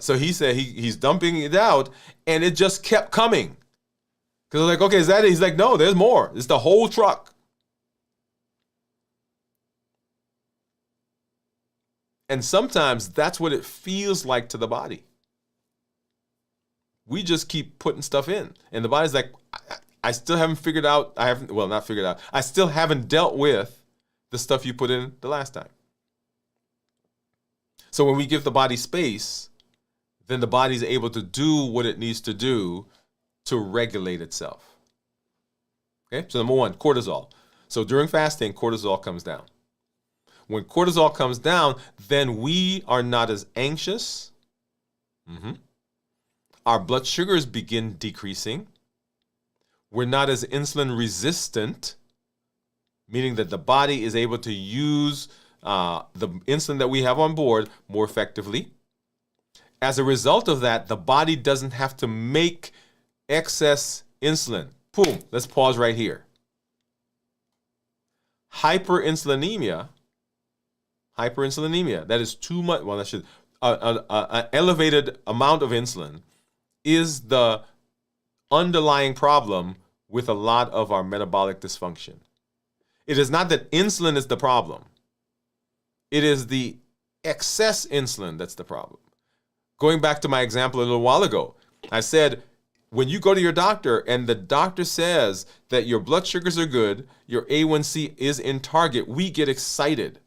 Speaker 1: So he said he's dumping it out, and it just kept coming. Because I was like, "Okay, is that it?" He's like, "No, there's more. It's the whole truck." And sometimes that's what it feels like to the body. We just keep putting stuff in, and the body's like, I still haven't figured out. Not figured out. I still haven't dealt with the stuff you put in the last time. So when we give the body space, then the body's able to do what it needs to do to regulate itself. Okay, so number one, cortisol. So during fasting, cortisol comes down. When cortisol comes down, then we are not as anxious. Our blood sugars begin decreasing. We're not as insulin resistant, meaning that the body is able to use the insulin that we have on board more effectively. As a result of that, the body doesn't have to make excess insulin. Boom, let's pause right here. Hyperinsulinemia, that is too much, well, that should, an elevated amount of insulin is the underlying problem with a lot of our metabolic dysfunction. It is not that insulin is the problem. It is the excess insulin that's the problem. Going back to my example a little while ago, I said, when you go to your doctor and the doctor says that your blood sugars are good, your A1C is in target, we get excited.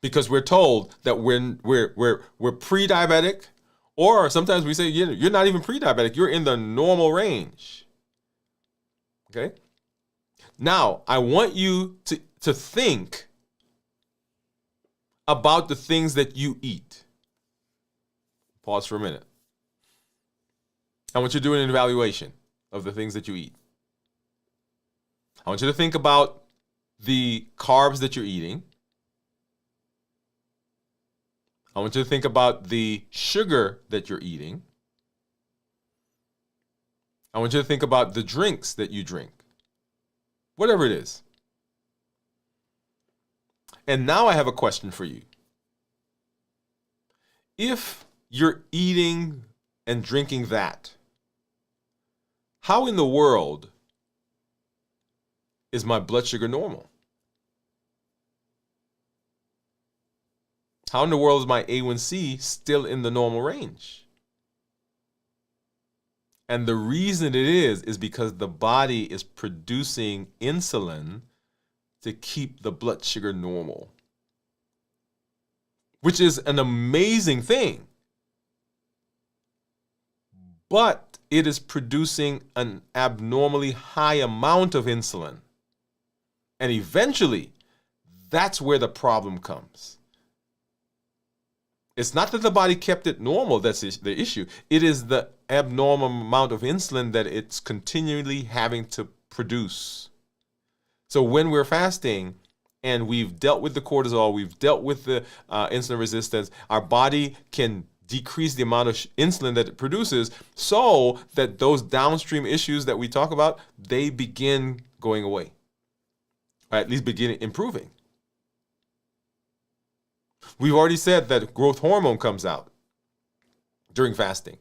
Speaker 1: Because we're told that we're pre-diabetic, or sometimes we say, you're not even pre-diabetic, you're in the normal range. Okay? Now, I want you to think about the things that you eat. Pause for a minute. I want you to do an evaluation of the things that you eat. I want you to think about the carbs that you're eating. I want you to think about the sugar that you're eating. I want you to think about the drinks that you drink. Whatever it is. And now I have a question for you. If you're eating and drinking that, how in the world is my blood sugar normal? How in the world is my A1C still in the normal range? And the reason it is because the body is producing insulin to keep the blood sugar normal, which is an amazing thing. But it is producing an abnormally high amount of insulin. And eventually, that's where the problem comes. It's not that the body kept it normal that's the issue. It is the abnormal amount of insulin that it's continually having to produce. So when we're fasting and we've dealt with the cortisol, we've dealt with the insulin resistance, our body can decrease the amount of insulin that it produces so that those downstream issues that we talk about, they begin going away. or at least begin improving. We've already said that growth hormone comes out during fasting.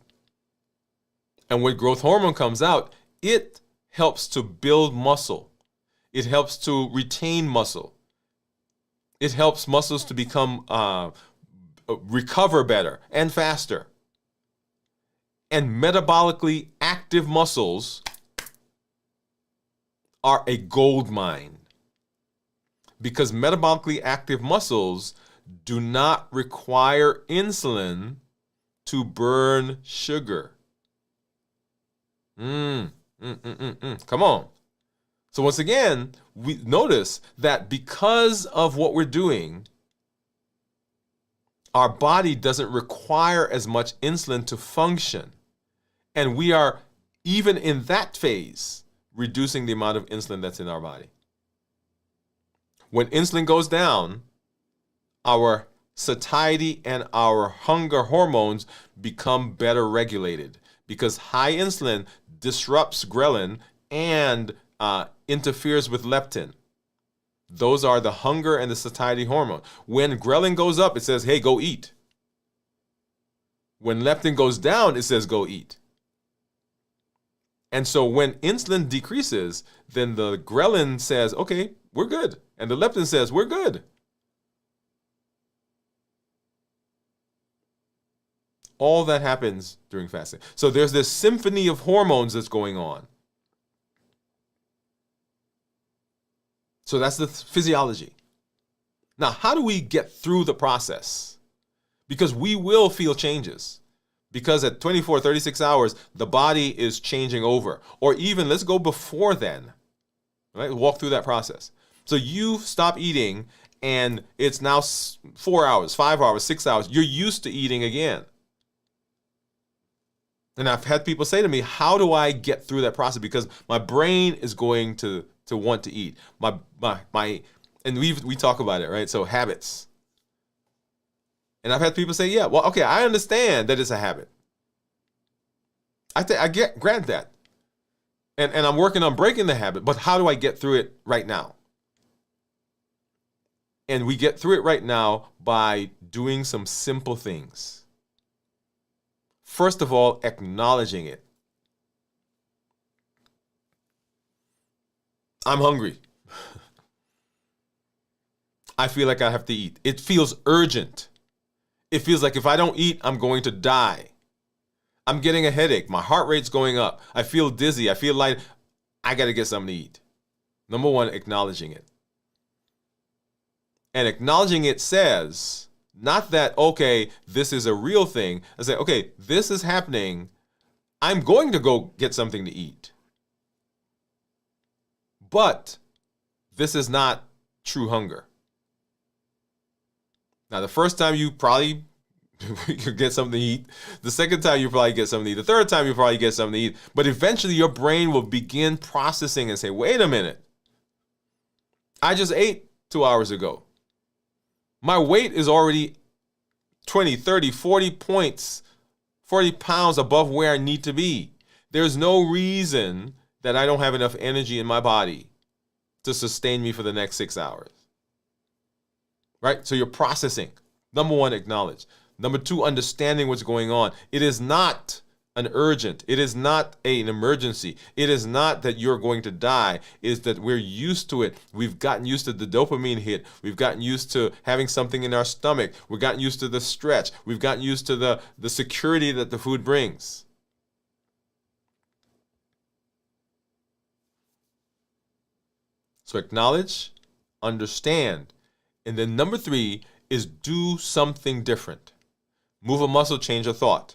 Speaker 1: And when growth hormone comes out, it helps to build muscle. It helps to retain muscle. It helps muscles to become recover better and faster. And metabolically active muscles are a gold mine, because metabolically active muscles do not require insulin to burn sugar. Come on. So once again, we notice that because of what we're doing, our body doesn't require as much insulin to function. And we are, even in that phase, reducing the amount of insulin that's in our body. When insulin goes down, our satiety and our hunger hormones become better regulated, because high insulin disrupts ghrelin and interferes with leptin. Those are the hunger and the satiety hormone. When ghrelin goes up, it says, hey, go eat. When leptin goes down, it says, go eat. And so when insulin decreases, then the ghrelin says, okay, we're good. And the leptin says, we're good. All that happens during fasting. So there's this symphony of hormones that's going on. So that's the physiology. Now, how do we get through the process? Because we will feel changes. Because at 24, 36 hours, the body is changing over. Or even, let's go before then. Right? Walk through that process. So you stop eating, and it's now 4 hours, 5 hours, 6 hours. You're used to eating again. And I've had people say to me, how do I get through that process? Because my brain is going to want to eat. And we talk about it, right? So habits. And I've had people say, yeah, well, okay, I understand that it's a habit. I grant that. And I'm working on breaking the habit, but how do I get through it right now? And we get through it right now by doing some simple things. First of all, acknowledging it. I'm hungry. I feel like I have to eat. It feels urgent. It feels like if I don't eat, I'm going to die. I'm getting a headache. My heart rate's going up. I feel dizzy. I feel like I got to get something to eat. Number one, acknowledging it. And acknowledging it says, not that, okay, this is a real thing. I say, okay, this is happening. I'm going to go get something to eat. But this is not true hunger. Now, the first time you probably could get something to eat. The second time you probably get something to eat. The third time you probably get something to eat. But eventually your brain will begin processing and say, wait a minute. I just ate 2 hours ago. My weight is already 20, 30, 40 points, 40 pounds above where I need to be. There's no reason that I don't have enough energy in my body to sustain me for the next 6 hours. Right? So you're processing. Number one, acknowledge. Number two, understanding what's going on. It is not an urgent. It is not an emergency. It is not that you're going to die. It is that we're used to it. We've gotten used to the dopamine hit. We've gotten used to having something in our stomach. We've gotten used to the stretch. We've gotten used to the security that the food brings. So acknowledge, understand. And then number three is do something different. Move a muscle, change a thought.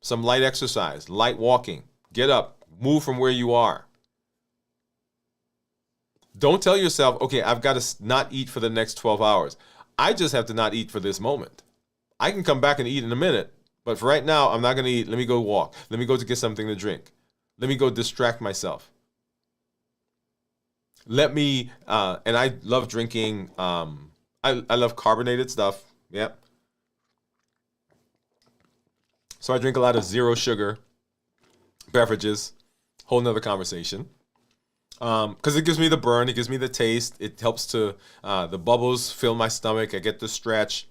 Speaker 1: Some light exercise, light walking. Get up, move from where you are. Don't tell yourself, okay, I've got to not eat for the next 12 hours. I just have to not eat for this moment. I can come back and eat in a minute, but for right now, I'm not going to eat. Let me go walk. Let me go to get something to drink. Let me go distract myself. Let me, and I love drinking, I love carbonated stuff. Yep. So I drink a lot of zero sugar beverages. Whole nother conversation. Because it gives me the burn, it gives me the taste, it helps to the bubbles fill my stomach. I get the stretch.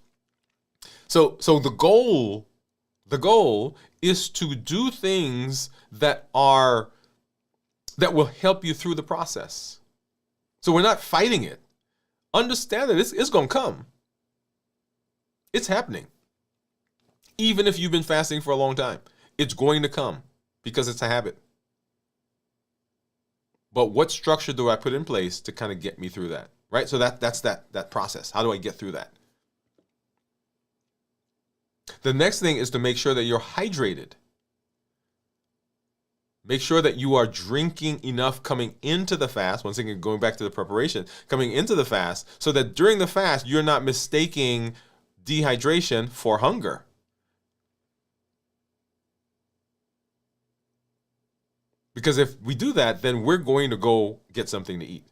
Speaker 1: So the goal is to do things that will help you through the process. So we're not fighting it. Understand that it's going to come. It's happening. Even if you've been fasting for a long time, it's going to come because it's a habit. But what structure do I put in place to kind of get me through that? Right? So that's that process. How do I get through that? The next thing is to make sure that you're hydrated. Make sure that you are drinking enough coming into the fast. Once again, going back to the preparation, coming into the fast, so that during the fast, you're not mistaking dehydration for hunger. Because if we do that, then we're going to go get something to eat.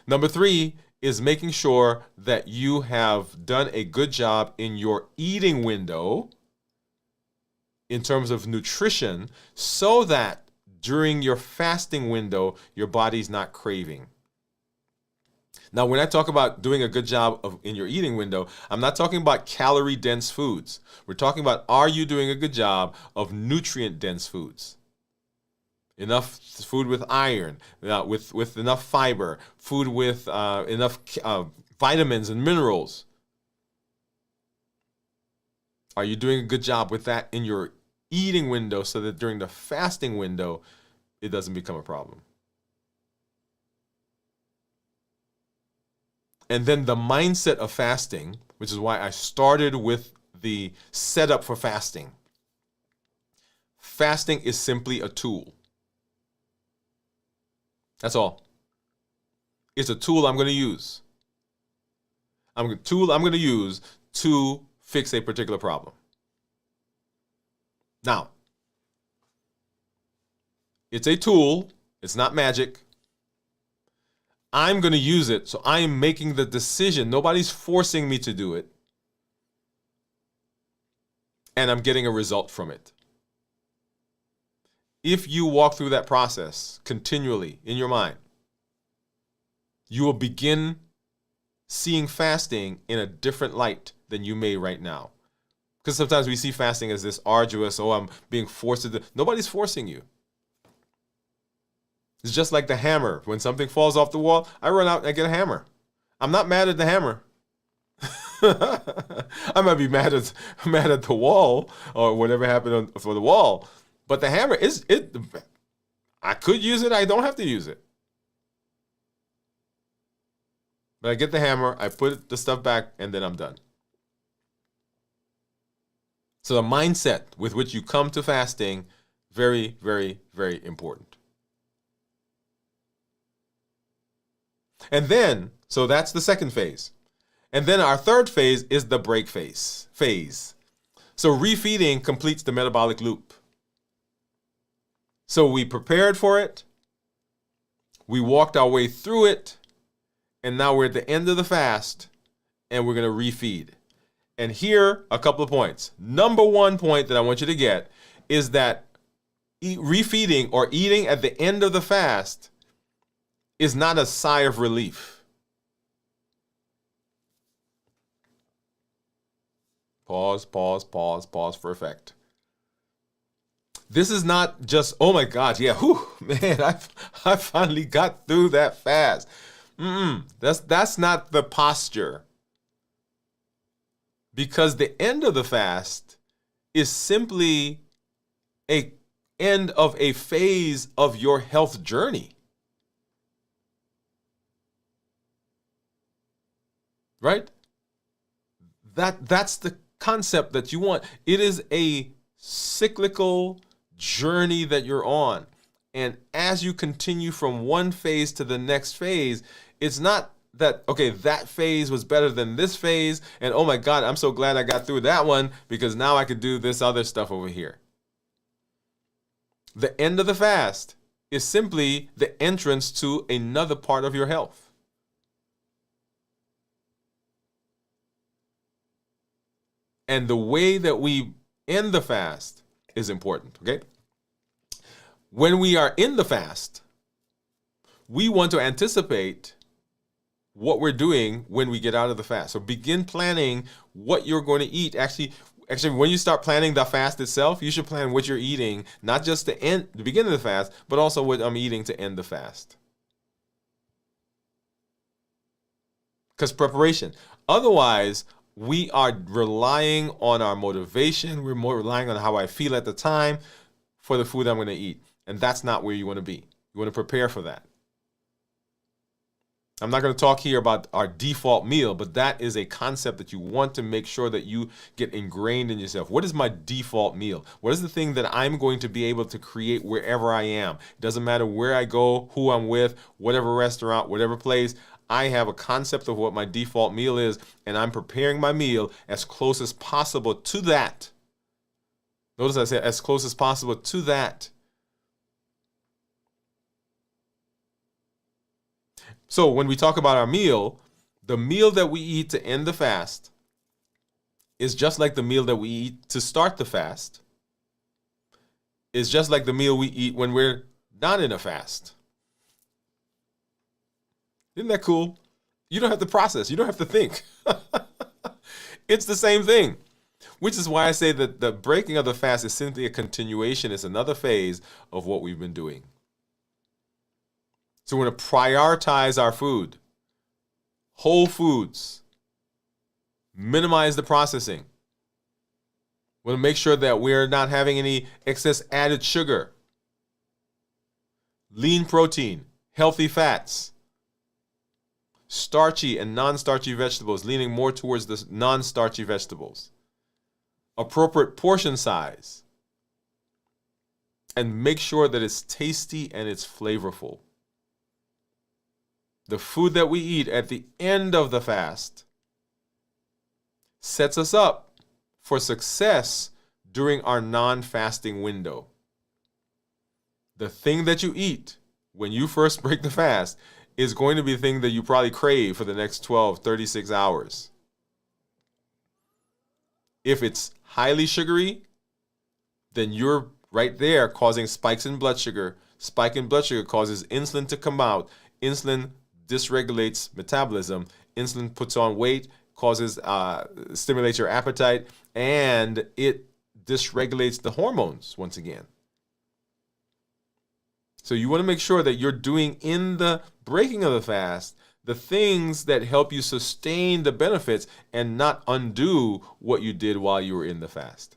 Speaker 1: Number 3 is making sure that you have done a good job in your eating window in terms of nutrition, so that during your fasting window, your body's not craving. Now, when I talk about doing a good job in your eating window, I'm not talking about calorie-dense foods. We're talking about, are you doing a good job of nutrient-dense foods? Enough food with iron, with enough fiber, food with enough vitamins and minerals. Are you doing a good job with that in your eating window, so that during the fasting window, it doesn't become a problem? And then the mindset of fasting, which is why I started with the setup for fasting. Fasting is simply a tool. That's all. It's a tool I'm going to use. A tool I'm going to use to fix a particular problem. Now, it's a tool. It's not magic. I'm going to use it, so I am making the decision. Nobody's forcing me to do it. And I'm getting a result from it. If you walk through that process continually in your mind, you will begin seeing fasting in a different light than you may right now. Because sometimes we see fasting as this arduous, I'm being forced to do. Nobody's forcing you. It's just like the hammer. When something falls off the wall, I run out and I get a hammer. I'm not mad at the hammer. I might be mad at the wall or whatever happened for the wall. But the hammer I could use it. I don't have to use it. But I get the hammer, I put the stuff back, and then I'm done. So the mindset with which you come to fasting, very, very, very important. And then, so that's the second phase. And then our third phase is the break phase. So refeeding completes the metabolic loop. So we prepared for it, we walked our way through it, and now we're at the end of the fast, and we're going to refeed. And here, a couple of points. Number 1 point that I want you to get is that refeeding or eating at the end of the fast is not a sigh of relief. Pause for effect. This is not just, oh my God, yeah, man, I finally got through that fast. That's not the posture. Because the end of the fast is simply a end of a phase of your health journey. Right? That's the concept that you want. It is a cyclical journey that you're on. And as you continue from one phase to the next phase, it's not that, okay, that phase was better than this phase, and oh my God, I'm so glad I got through that one because now I could do this other stuff over here. The end of the fast is simply the entrance to another part of your health. And the way that we end the fast is important, okay? When we are in the fast, we want to anticipate what we're doing when we get out of the fast. So begin planning what you're going to eat. Actually, when you start planning the fast itself, you should plan what you're eating, not just the beginning of the fast, but also what I'm eating to end the fast. Because preparation. Otherwise, we are relying on our motivation. We're more relying on how I feel at the time for the food I'm going to eat. And that's not where you want to be. You want to prepare for that. I'm not going to talk here about our default meal, but that is a concept that you want to make sure that you get ingrained in yourself. What is my default meal? What is the thing that I'm going to be able to create wherever I am? It doesn't matter where I go, who I'm with, whatever restaurant, whatever place. I have a concept of what my default meal is, and I'm preparing my meal as close as possible to that. Notice I said as close as possible to that. So when we talk about our meal, the meal that we eat to end the fast is just like the meal that we eat to start the fast. It's just like the meal we eat when we're not in a fast. Isn't that cool? You don't have to process. You don't have to think. It's the same thing, which is why I say that the breaking of the fast is simply a continuation. It's another phase of what we've been doing. So we're going to prioritize our food. Whole foods. Minimize the processing. We're going to make sure that we're not having any excess added sugar. Lean protein. Healthy fats. Starchy and non-starchy vegetables, leaning more towards the non-starchy vegetables. Appropriate portion size. And make sure that it's tasty and it's flavorful. The food that we eat at the end of the fast sets us up for success during our non-fasting window. The thing that you eat when you first break the fast is going to be the thing that you probably crave for the next 36 hours. If it's highly sugary, then you're right there causing spikes in blood sugar. Spike in blood sugar causes insulin to come out. Insulin dysregulates metabolism. Insulin puts on weight, stimulates your appetite, and it dysregulates the hormones once again. So you want to make sure that you're doing in the breaking of the fast the things that help you sustain the benefits and not undo what you did while you were in the fast.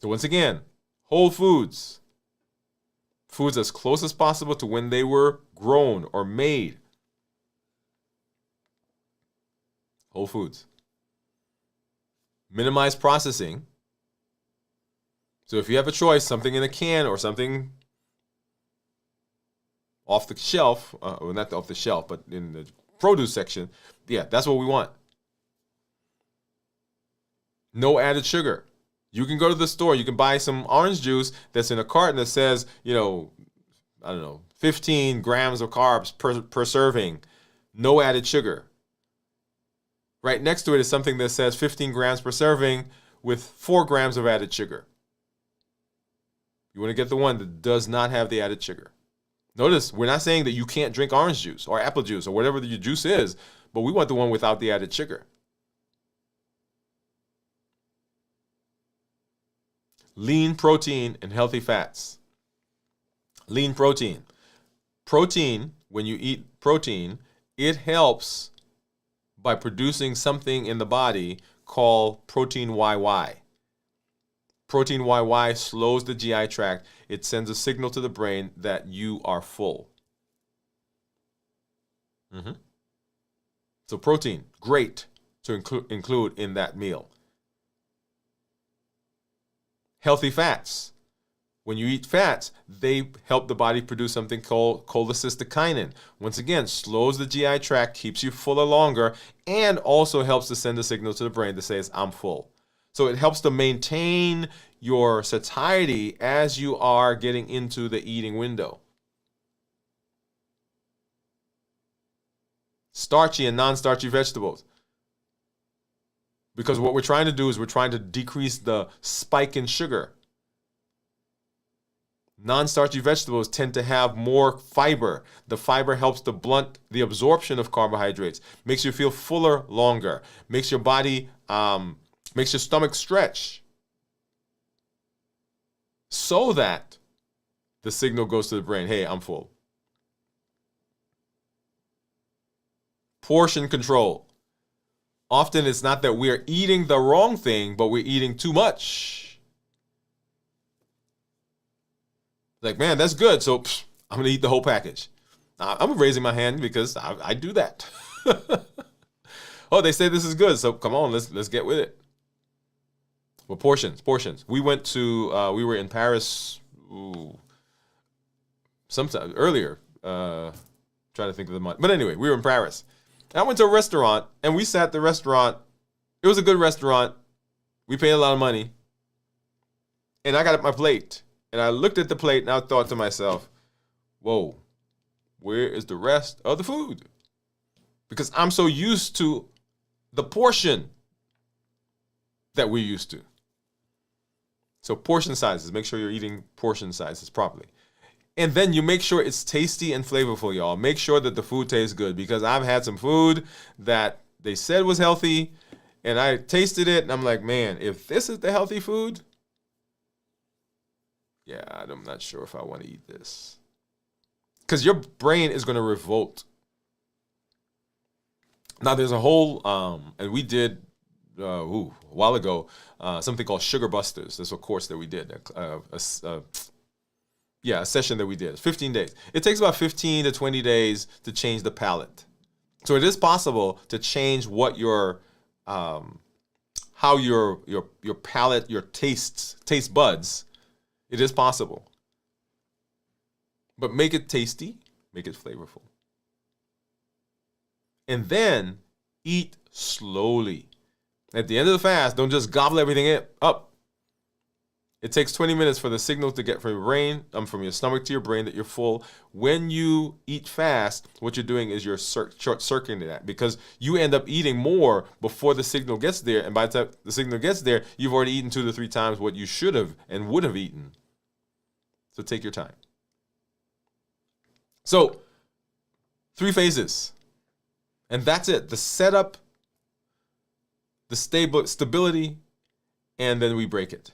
Speaker 1: So once again, whole foods. Foods as close as possible to when they were grown or made. Whole foods. Minimize processing. So if you have a choice, something in a can or something off the shelf, well, not off the shelf, but in the produce section, yeah, that's what we want. No added sugar. You can go to the store, you can buy some orange juice that's in a carton that says, 15 grams of carbs per serving, no added sugar. Right next to it is something that says 15 grams per serving with 4 grams of added sugar. You want to get the one that does not have the added sugar. Notice, we're not saying that you can't drink orange juice or apple juice or whatever your juice is, but we want the one without the added sugar. Lean protein and healthy fats. Lean protein. Protein, when you eat protein, it helps by producing something in the body called protein YY. Protein YY slows the GI tract. It sends a signal to the brain that you are full. So protein, great to include in that meal. Healthy fats. When you eat fats, they help the body produce something called cholecystokinin. Once again, slows the GI tract, keeps you fuller longer, and also helps to send a signal to the brain that says, I'm full. So it helps to maintain your satiety as you are getting into the eating window. Starchy and non-starchy vegetables. Because what we're trying to do is we're trying to decrease the spike in sugar. Non-starchy vegetables tend to have more fiber. The fiber helps to blunt the absorption of carbohydrates, makes you feel fuller longer, makes your body, makes your stomach stretch, so that the signal goes to the brain, hey, I'm full. Portion control. Often it's not that we're eating the wrong thing, but we're eating too much. Like, man, that's good, so I'm going to eat the whole package. I'm raising my hand because I do that. Oh, they say this is good, so come on, let's get with it. Well, portions. We went to, we were in Paris sometime earlier. Trying to think of the month. But anyway, we were in Paris. I went to a restaurant, and we sat at the restaurant. It was a good restaurant. We paid a lot of money. And I got up my plate. And I looked at the plate, and I thought to myself, whoa, where is the rest of the food? Because I'm so used to the portion that we're used to. So portion sizes. Make sure you're eating portion sizes properly. And then you make sure it's tasty and flavorful, y'all. Make sure that the food tastes good, because I've had some food that they said was healthy, and I tasted it, and I'm like, man, if this is the healthy food, yeah, I'm not sure if I want to eat this. Because your brain is going to revolt. Now, there's a whole, and we did, a while ago, something called Sugar Busters. That's a course that we did, a session that we did, 15 days. It takes about 15 to 20 days to change the palate. So it is possible to change what your, how your palate, your taste buds, it is possible. But make it tasty, make it flavorful. And then eat slowly. At the end of the fast, don't just gobble everything up. It takes 20 minutes for the signal to get from your brain, from your stomach to your brain that you're full. When you eat fast, what you're doing is you're short-circuiting that, because you end up eating more before the signal gets there. And by the time the signal gets there, you've already eaten 2 to 3 times what you should have and would have eaten. So take your time. So 3 phases. And that's it. The setup, the stability, and then we break it.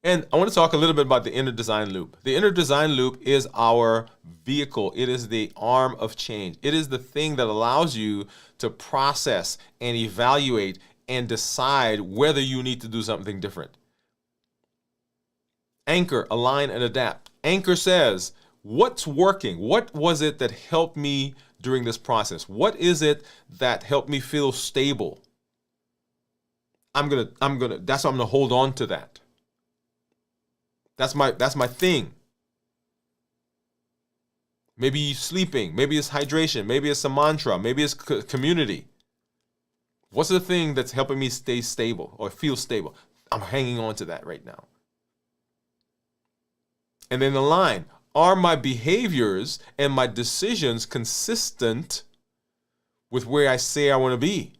Speaker 1: And I want to talk a little bit about the inner design loop. The inner design loop is our vehicle. It is the arm of change. It is the thing that allows you to process and evaluate and decide whether you need to do something different. Anchor, align, and adapt. Anchor says, what's working? What was it that helped me during this process? What is it that helped me feel stable? That's why I'm gonna hold on to that. That's my thing. Maybe sleeping, maybe it's hydration, maybe it's a mantra, maybe it's community. What's the thing that's helping me stay stable or feel stable? I'm hanging on to that right now. And then align. Are my behaviors and my decisions consistent with where I say I want to be?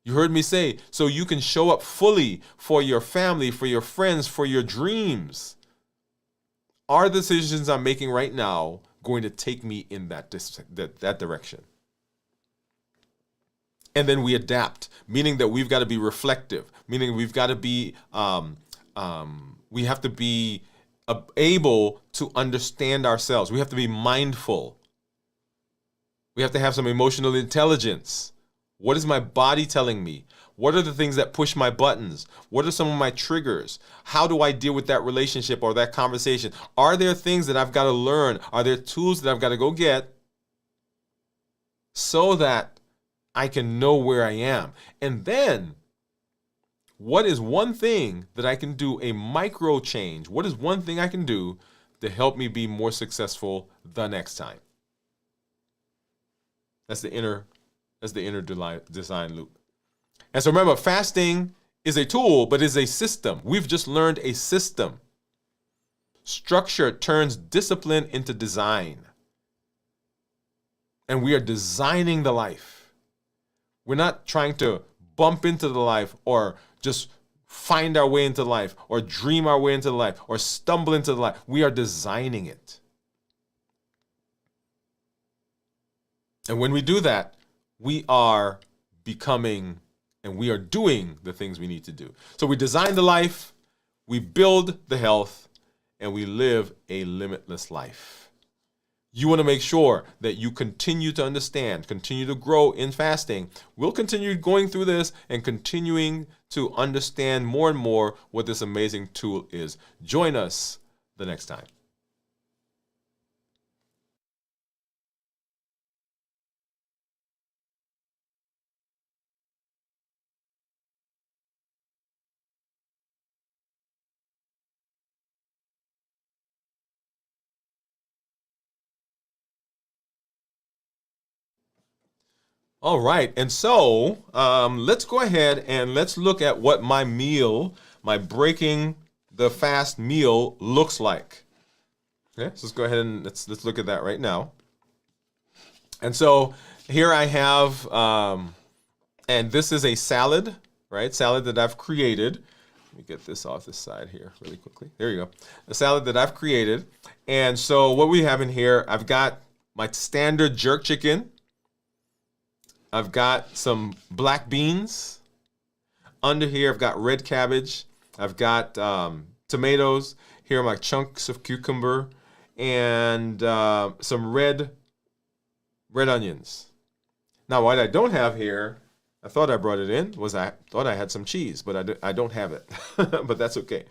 Speaker 1: You heard me say, so you can show up fully for your family, for your friends, for your dreams. Are the decisions I'm making right now going to take me in that direction? And then we adapt, meaning that we've got to be reflective, meaning we've got to be, we have to be able to understand ourselves. We have to be mindful. We have to have some emotional intelligence. What is my body telling me? What are the things that push my buttons? What are some of my triggers? How do I deal with that relationship or that conversation? Are there things that I've got to learn? Are there tools that I've got to go get so that I can know where I am? And then, what is one thing that I can do, a micro change? What is one thing I can do to help me be more successful the next time? That's the inner design loop. And so remember, fasting is a tool, but is a system. We've just learned a system. Structure turns discipline into design. And we are designing the life. We're not trying to bump into the life or just find our way into life or dream our way into life or stumble into the life. We are designing it. And when we do that, we are becoming and we are doing the things we need to do. So we design the life, we build the health, and we live a limitless life. You want to make sure that you continue to understand, continue to grow in fasting. We'll continue going through this and continuing to understand more and more what this amazing tool is. Join us the next time. All right, and so let's go ahead and let's look at what my meal, my breaking the fast meal looks like. Okay, so let's go ahead and let's look at that right now. And so here I have, and this is a salad, right? Salad that I've created. Let me get this off this side here really quickly. There you go. A salad that I've created. And so what we have in here, I've got my standard jerk chicken. I've got some black beans. Under here, I've got red cabbage. I've got tomatoes. Here are my chunks of cucumber and some red onions. Now, what I don't have here, I thought I brought it in, was I thought I had some cheese, but I don't have it. But that's okay.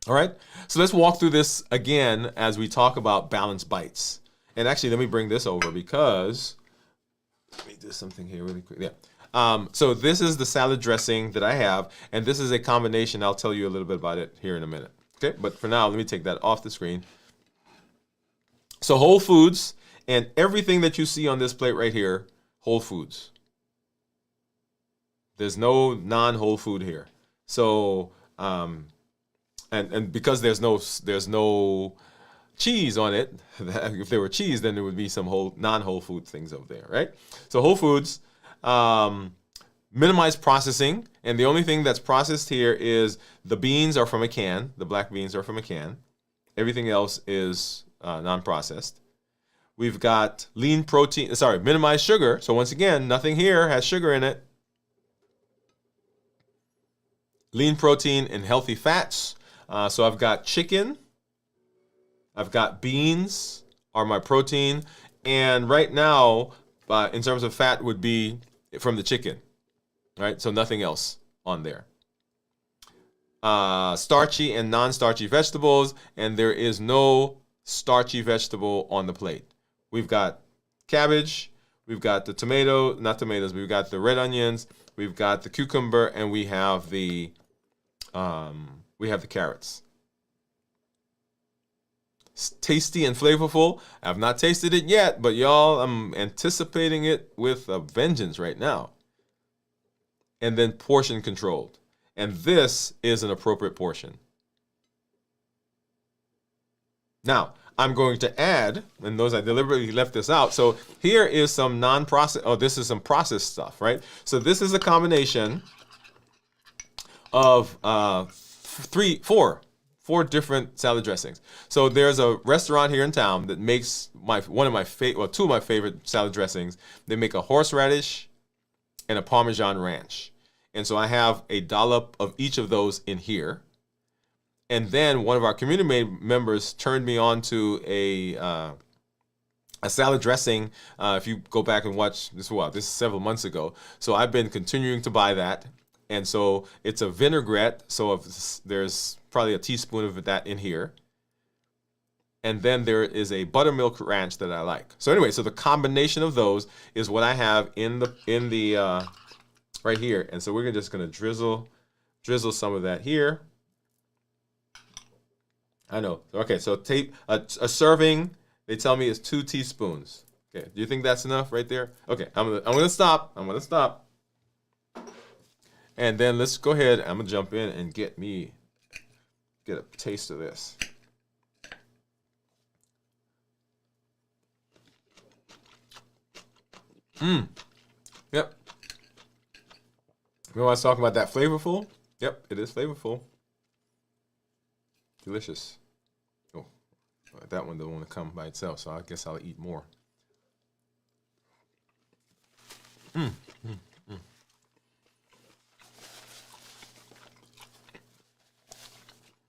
Speaker 1: All right, so let's walk through this again as we talk about balanced bites. And actually, let me bring this over because let me do something here really quick. Yeah. So this is the salad dressing that I have, and this is a combination. I'll tell you a little bit about it here in a minute. Okay, but for now, let me take that off the screen. So whole foods, and everything that you see on this plate right here, whole foods. There's no non-whole food here. So, and because there's no cheese on it, if there were cheese, then there would be some non-whole food things over there, right? So whole foods, minimize processing, and the only thing that's processed here is the beans are from a can. The black beans are from a can. Everything else is non-processed. We've got lean protein, minimize sugar. So once again, nothing here has sugar in it. Lean protein and healthy fats. So I've got chicken. I've got beans are my protein. And right now, in terms of fat, would be from the chicken. Right? So nothing else on there. Starchy and non-starchy vegetables. And there is no starchy vegetable on the plate. We've got cabbage. We've got the not tomatoes. We've got the red onions. We've got the cucumber, and we have the carrots. It's tasty and flavorful. I've not tasted it yet, but y'all, I'm anticipating it with a vengeance right now. And then portion controlled. And this is an appropriate portion. Now, I'm going to add, and those I deliberately left this out. So here is some non-processed, this is some processed stuff, right? So this is a combination of four different salad dressings. So there's a restaurant here in town that makes two of my favorite salad dressings. They make a horseradish and a Parmesan ranch. And so I have a dollop of each of those in here. And then one of our community members turned me on to a salad dressing. If you go back and watch this, this is several months ago. So I've been continuing to buy that. And so it's a vinaigrette. So there's probably a teaspoon of that in here. And then there is a buttermilk ranch that I like. So anyway, so the combination of those is what I have in the right here. And so we're just gonna drizzle some of that here. I know. Okay, so a serving, they tell me is 2 teaspoons. Okay, do you think that's enough right there? Okay, I'm gonna stop. And then let's go ahead. I'm gonna jump in and get a taste of this. Yep. Remember I was talking about that flavorful? Yep, it is flavorful. Delicious. Oh, that one don't want to come by itself, so I guess I'll eat more.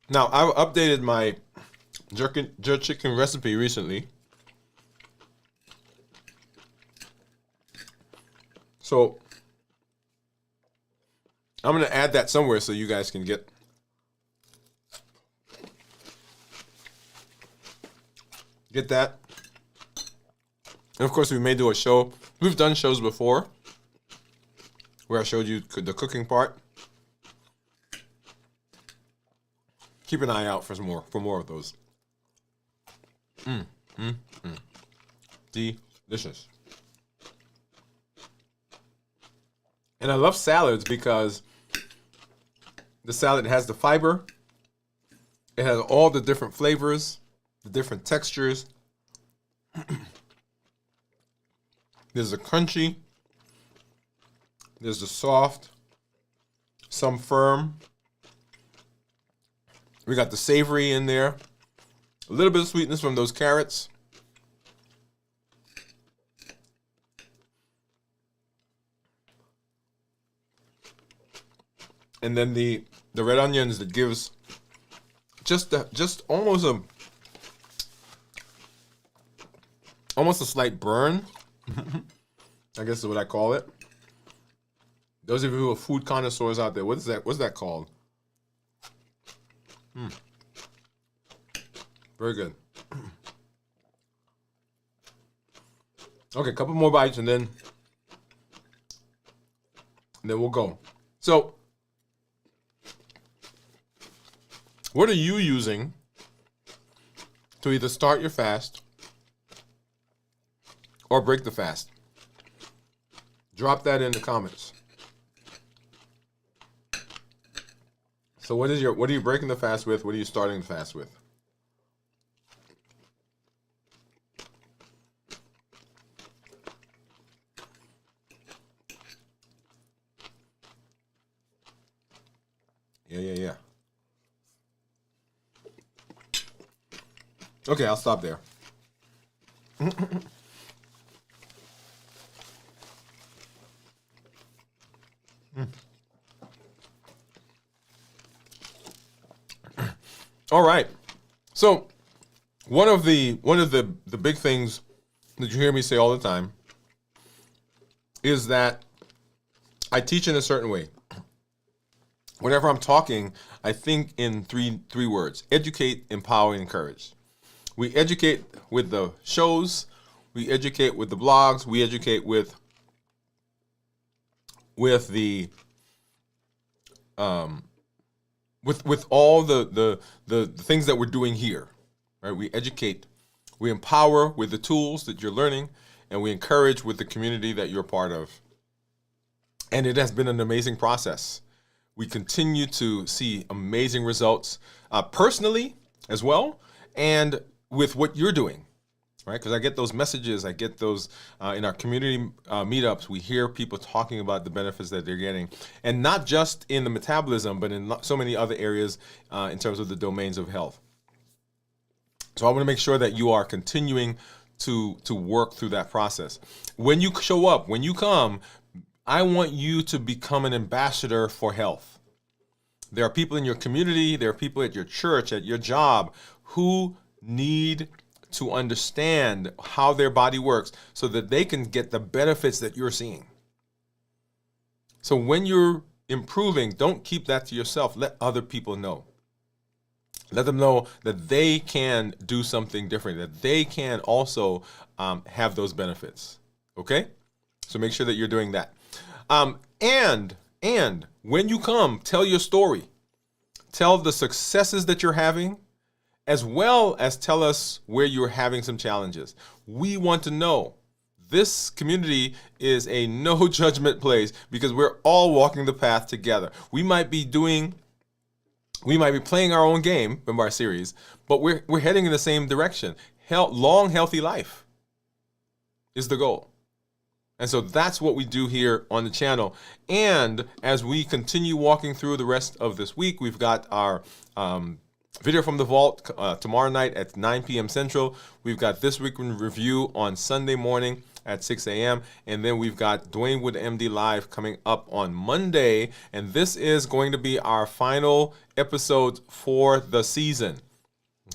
Speaker 1: Now, I've updated my jerk chicken recipe recently. So, I'm going to add that somewhere so you guys can get that. And of course, we may do a show. We've done shows before where I showed you the cooking part. Keep an eye out for more of those. Delicious. And I love salads because the salad has the fiber. It has all the different flavors, the different textures. There's the crunchy. There's the soft. Some firm. We got the savory in there. A little bit of sweetness from those carrots. And then the red onions that gives just almost a slight burn. I guess is what I call it. Those of you who are food connoisseurs out there, what's that called? Very good. Okay, a couple more bites and then we'll go. So, what are you using to either start your fast or break the fast? Drop that in the comments. So what are you breaking the fast with? What are you starting the fast with? Yeah. Okay, I'll stop there. All right. So one of the big things that you hear me say all the time is that I teach in a certain way. Whenever I'm talking, I think in three words: educate, empower, and encourage. We educate with the shows, we educate with the blogs, we educate with the with all the things that we're doing here, right? We educate, we empower with the tools that you're learning, and we encourage with the community that you're part of. And it has been an amazing process. We continue to see amazing results personally as well, and with what you're doing, right? Because I get those messages, I get those in our community meetups. We hear people talking about the benefits that they're getting, and not just in the metabolism, but in so many other areas in terms of the domains of health. So I want to make sure that you are continuing to work through that process. When you show up, when you come, I want you to become an ambassador for health. There are people in your community, there are people at your church, at your job, who need to understand how their body works so that they can get the benefits that you're seeing. So when you're improving, don't keep that to yourself. Let other people know. Let them know that they can do something different, that they can also have those benefits. Okay? So make sure that you're doing that. And when you come, tell your story. Tell the successes that you're having, as well as tell us where you're having some challenges. We want to know. This community is a no judgment place because we're all walking the path together. We might be playing our own game in our series, but we're heading in the same direction. Long, healthy life is the goal. And so that's what we do here on the channel. And as we continue walking through the rest of this week, we've got our video from the vault tomorrow night at 9 p.m. Central. We've got This Week in Review on Sunday morning at 6 a.m. And then we've got Dwain Woode MD Live coming up on Monday. And this is going to be our final episode for the season.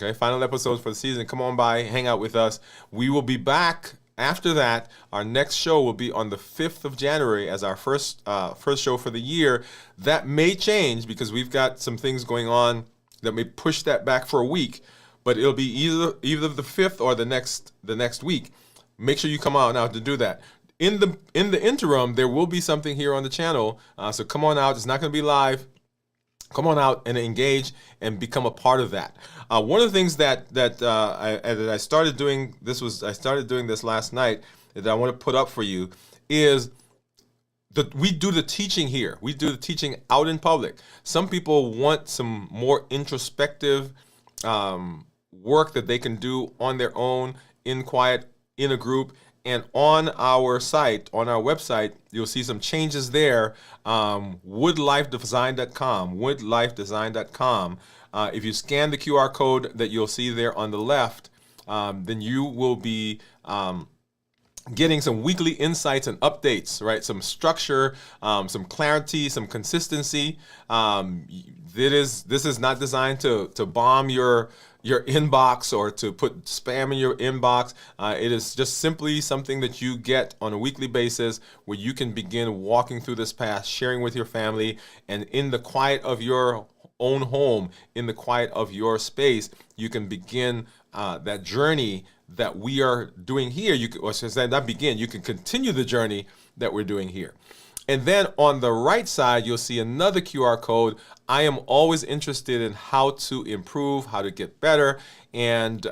Speaker 1: Okay, final episodes for the season. Come on by, hang out with us. We will be back. After that, our next show will be on the 5th of January as our first show for the year. That may change because we've got some things going on that may push that back for a week, but it'll be either the 5th or the next week. Make sure you come out now to do that. In the interim, there will be something here on the channel, so come on out. It's not going to be live. Come on out and engage and become a part of that. One of the things that I started doing, I started doing this last night, that I want to put up for you is we do the teaching here. We do the teaching out in public. Some people want some more introspective work that they can do on their own, in quiet, in a group. And on our site, on our website, you'll see some changes there. WoodeLifeDesign.com, WoodeLifeDesign.com. If you scan the QR code that you'll see there on the left, then you will be getting some weekly insights and updates, right? Some structure, some clarity, some consistency. This is not designed to bomb your inbox or to put spam in your inbox. It is just simply something that you get on a weekly basis where you can begin walking through this path, sharing with your family, and in the quiet of your own home, in the quiet of your space, you can begin that journey that we are doing here. You can continue the journey that we're doing here. And then on the right side, you'll see another QR code. I am always interested in how to improve, how to get better, and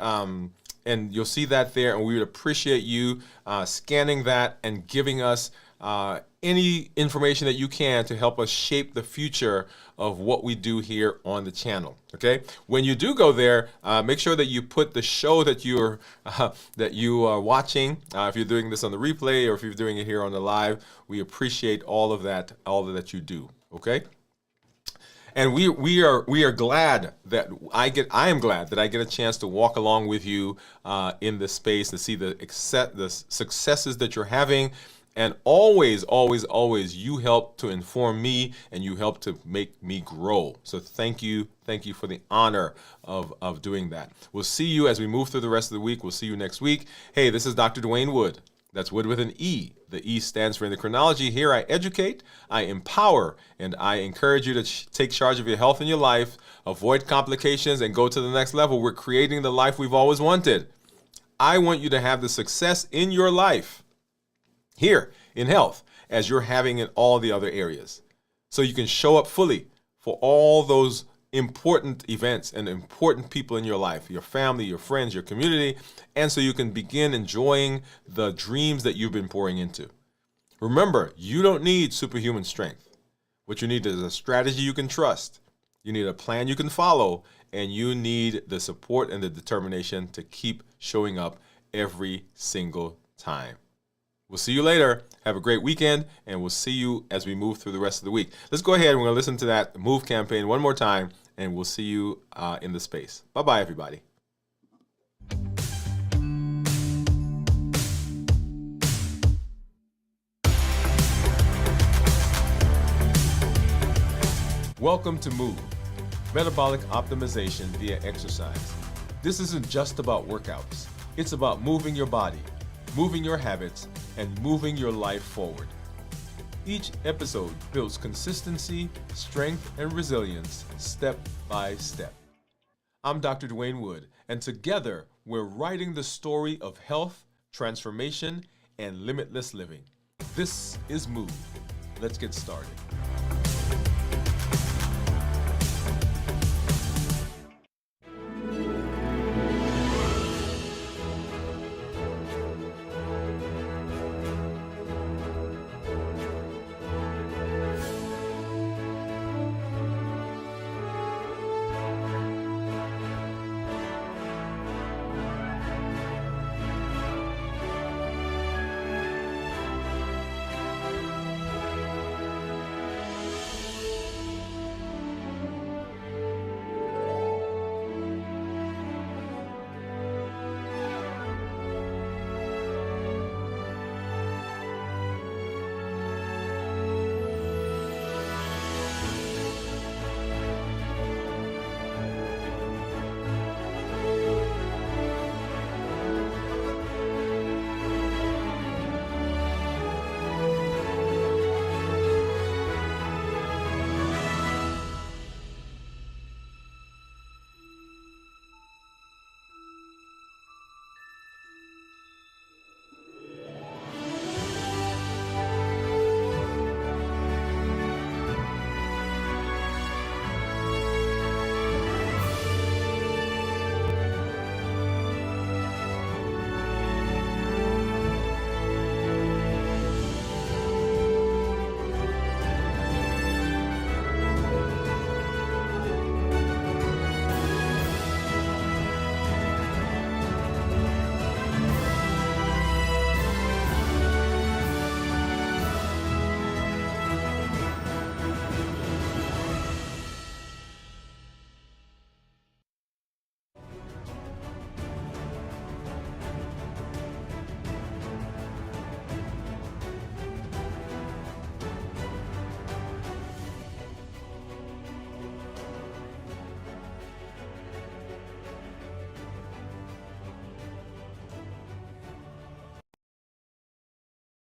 Speaker 1: you'll see that there. And we would appreciate you scanning that and giving us any information that you can to help us shape the future of what we do here on the channel. Okay, when you do go there, make sure that you put the show that you are watching. If you're doing this on the replay or if you're doing it here on the live, we appreciate all of that you do. Okay. And we are glad that I am glad that I get a chance to walk along with you in this space to see the successes that you're having. And always, always, always, you help to inform me and you help to make me grow. So thank you for the honor of doing that. We'll see you as we move through the rest of the week. We'll see you next week. Hey, this is Dr. Dwain Woode. That's Woode with an E. The E stands for endocrinology. Here I educate, I empower, and I encourage you to take charge of your health and your life, avoid complications, and go to the next level. We're creating the life we've always wanted. I want you to have the success in your life here in health as you're having in all the other areas. So you can show up fully for all those important events and important people in your life, your family, your friends, your community, and so you can begin enjoying the dreams that you've been pouring into. Remember, you don't need superhuman strength. What you need is a strategy you can trust. You need a plan you can follow, and you need the support and the determination to keep showing up every single time. We'll see you later. Have a great weekend, and we'll see you as we move through the rest of the week. Let's go ahead and we're going to listen to that MOVE campaign one more time, and we'll see you in the space. Bye-bye, everybody. Welcome to MOVE, Metabolic Optimization via Exercise. This isn't just about workouts. It's about moving your body, moving your habits, and moving your life forward. Each episode builds consistency, strength, and resilience step by step. I'm Dr. Dwain Woode, and together we're writing the story of health, transformation, and limitless living. This is MOVE. Let's get started.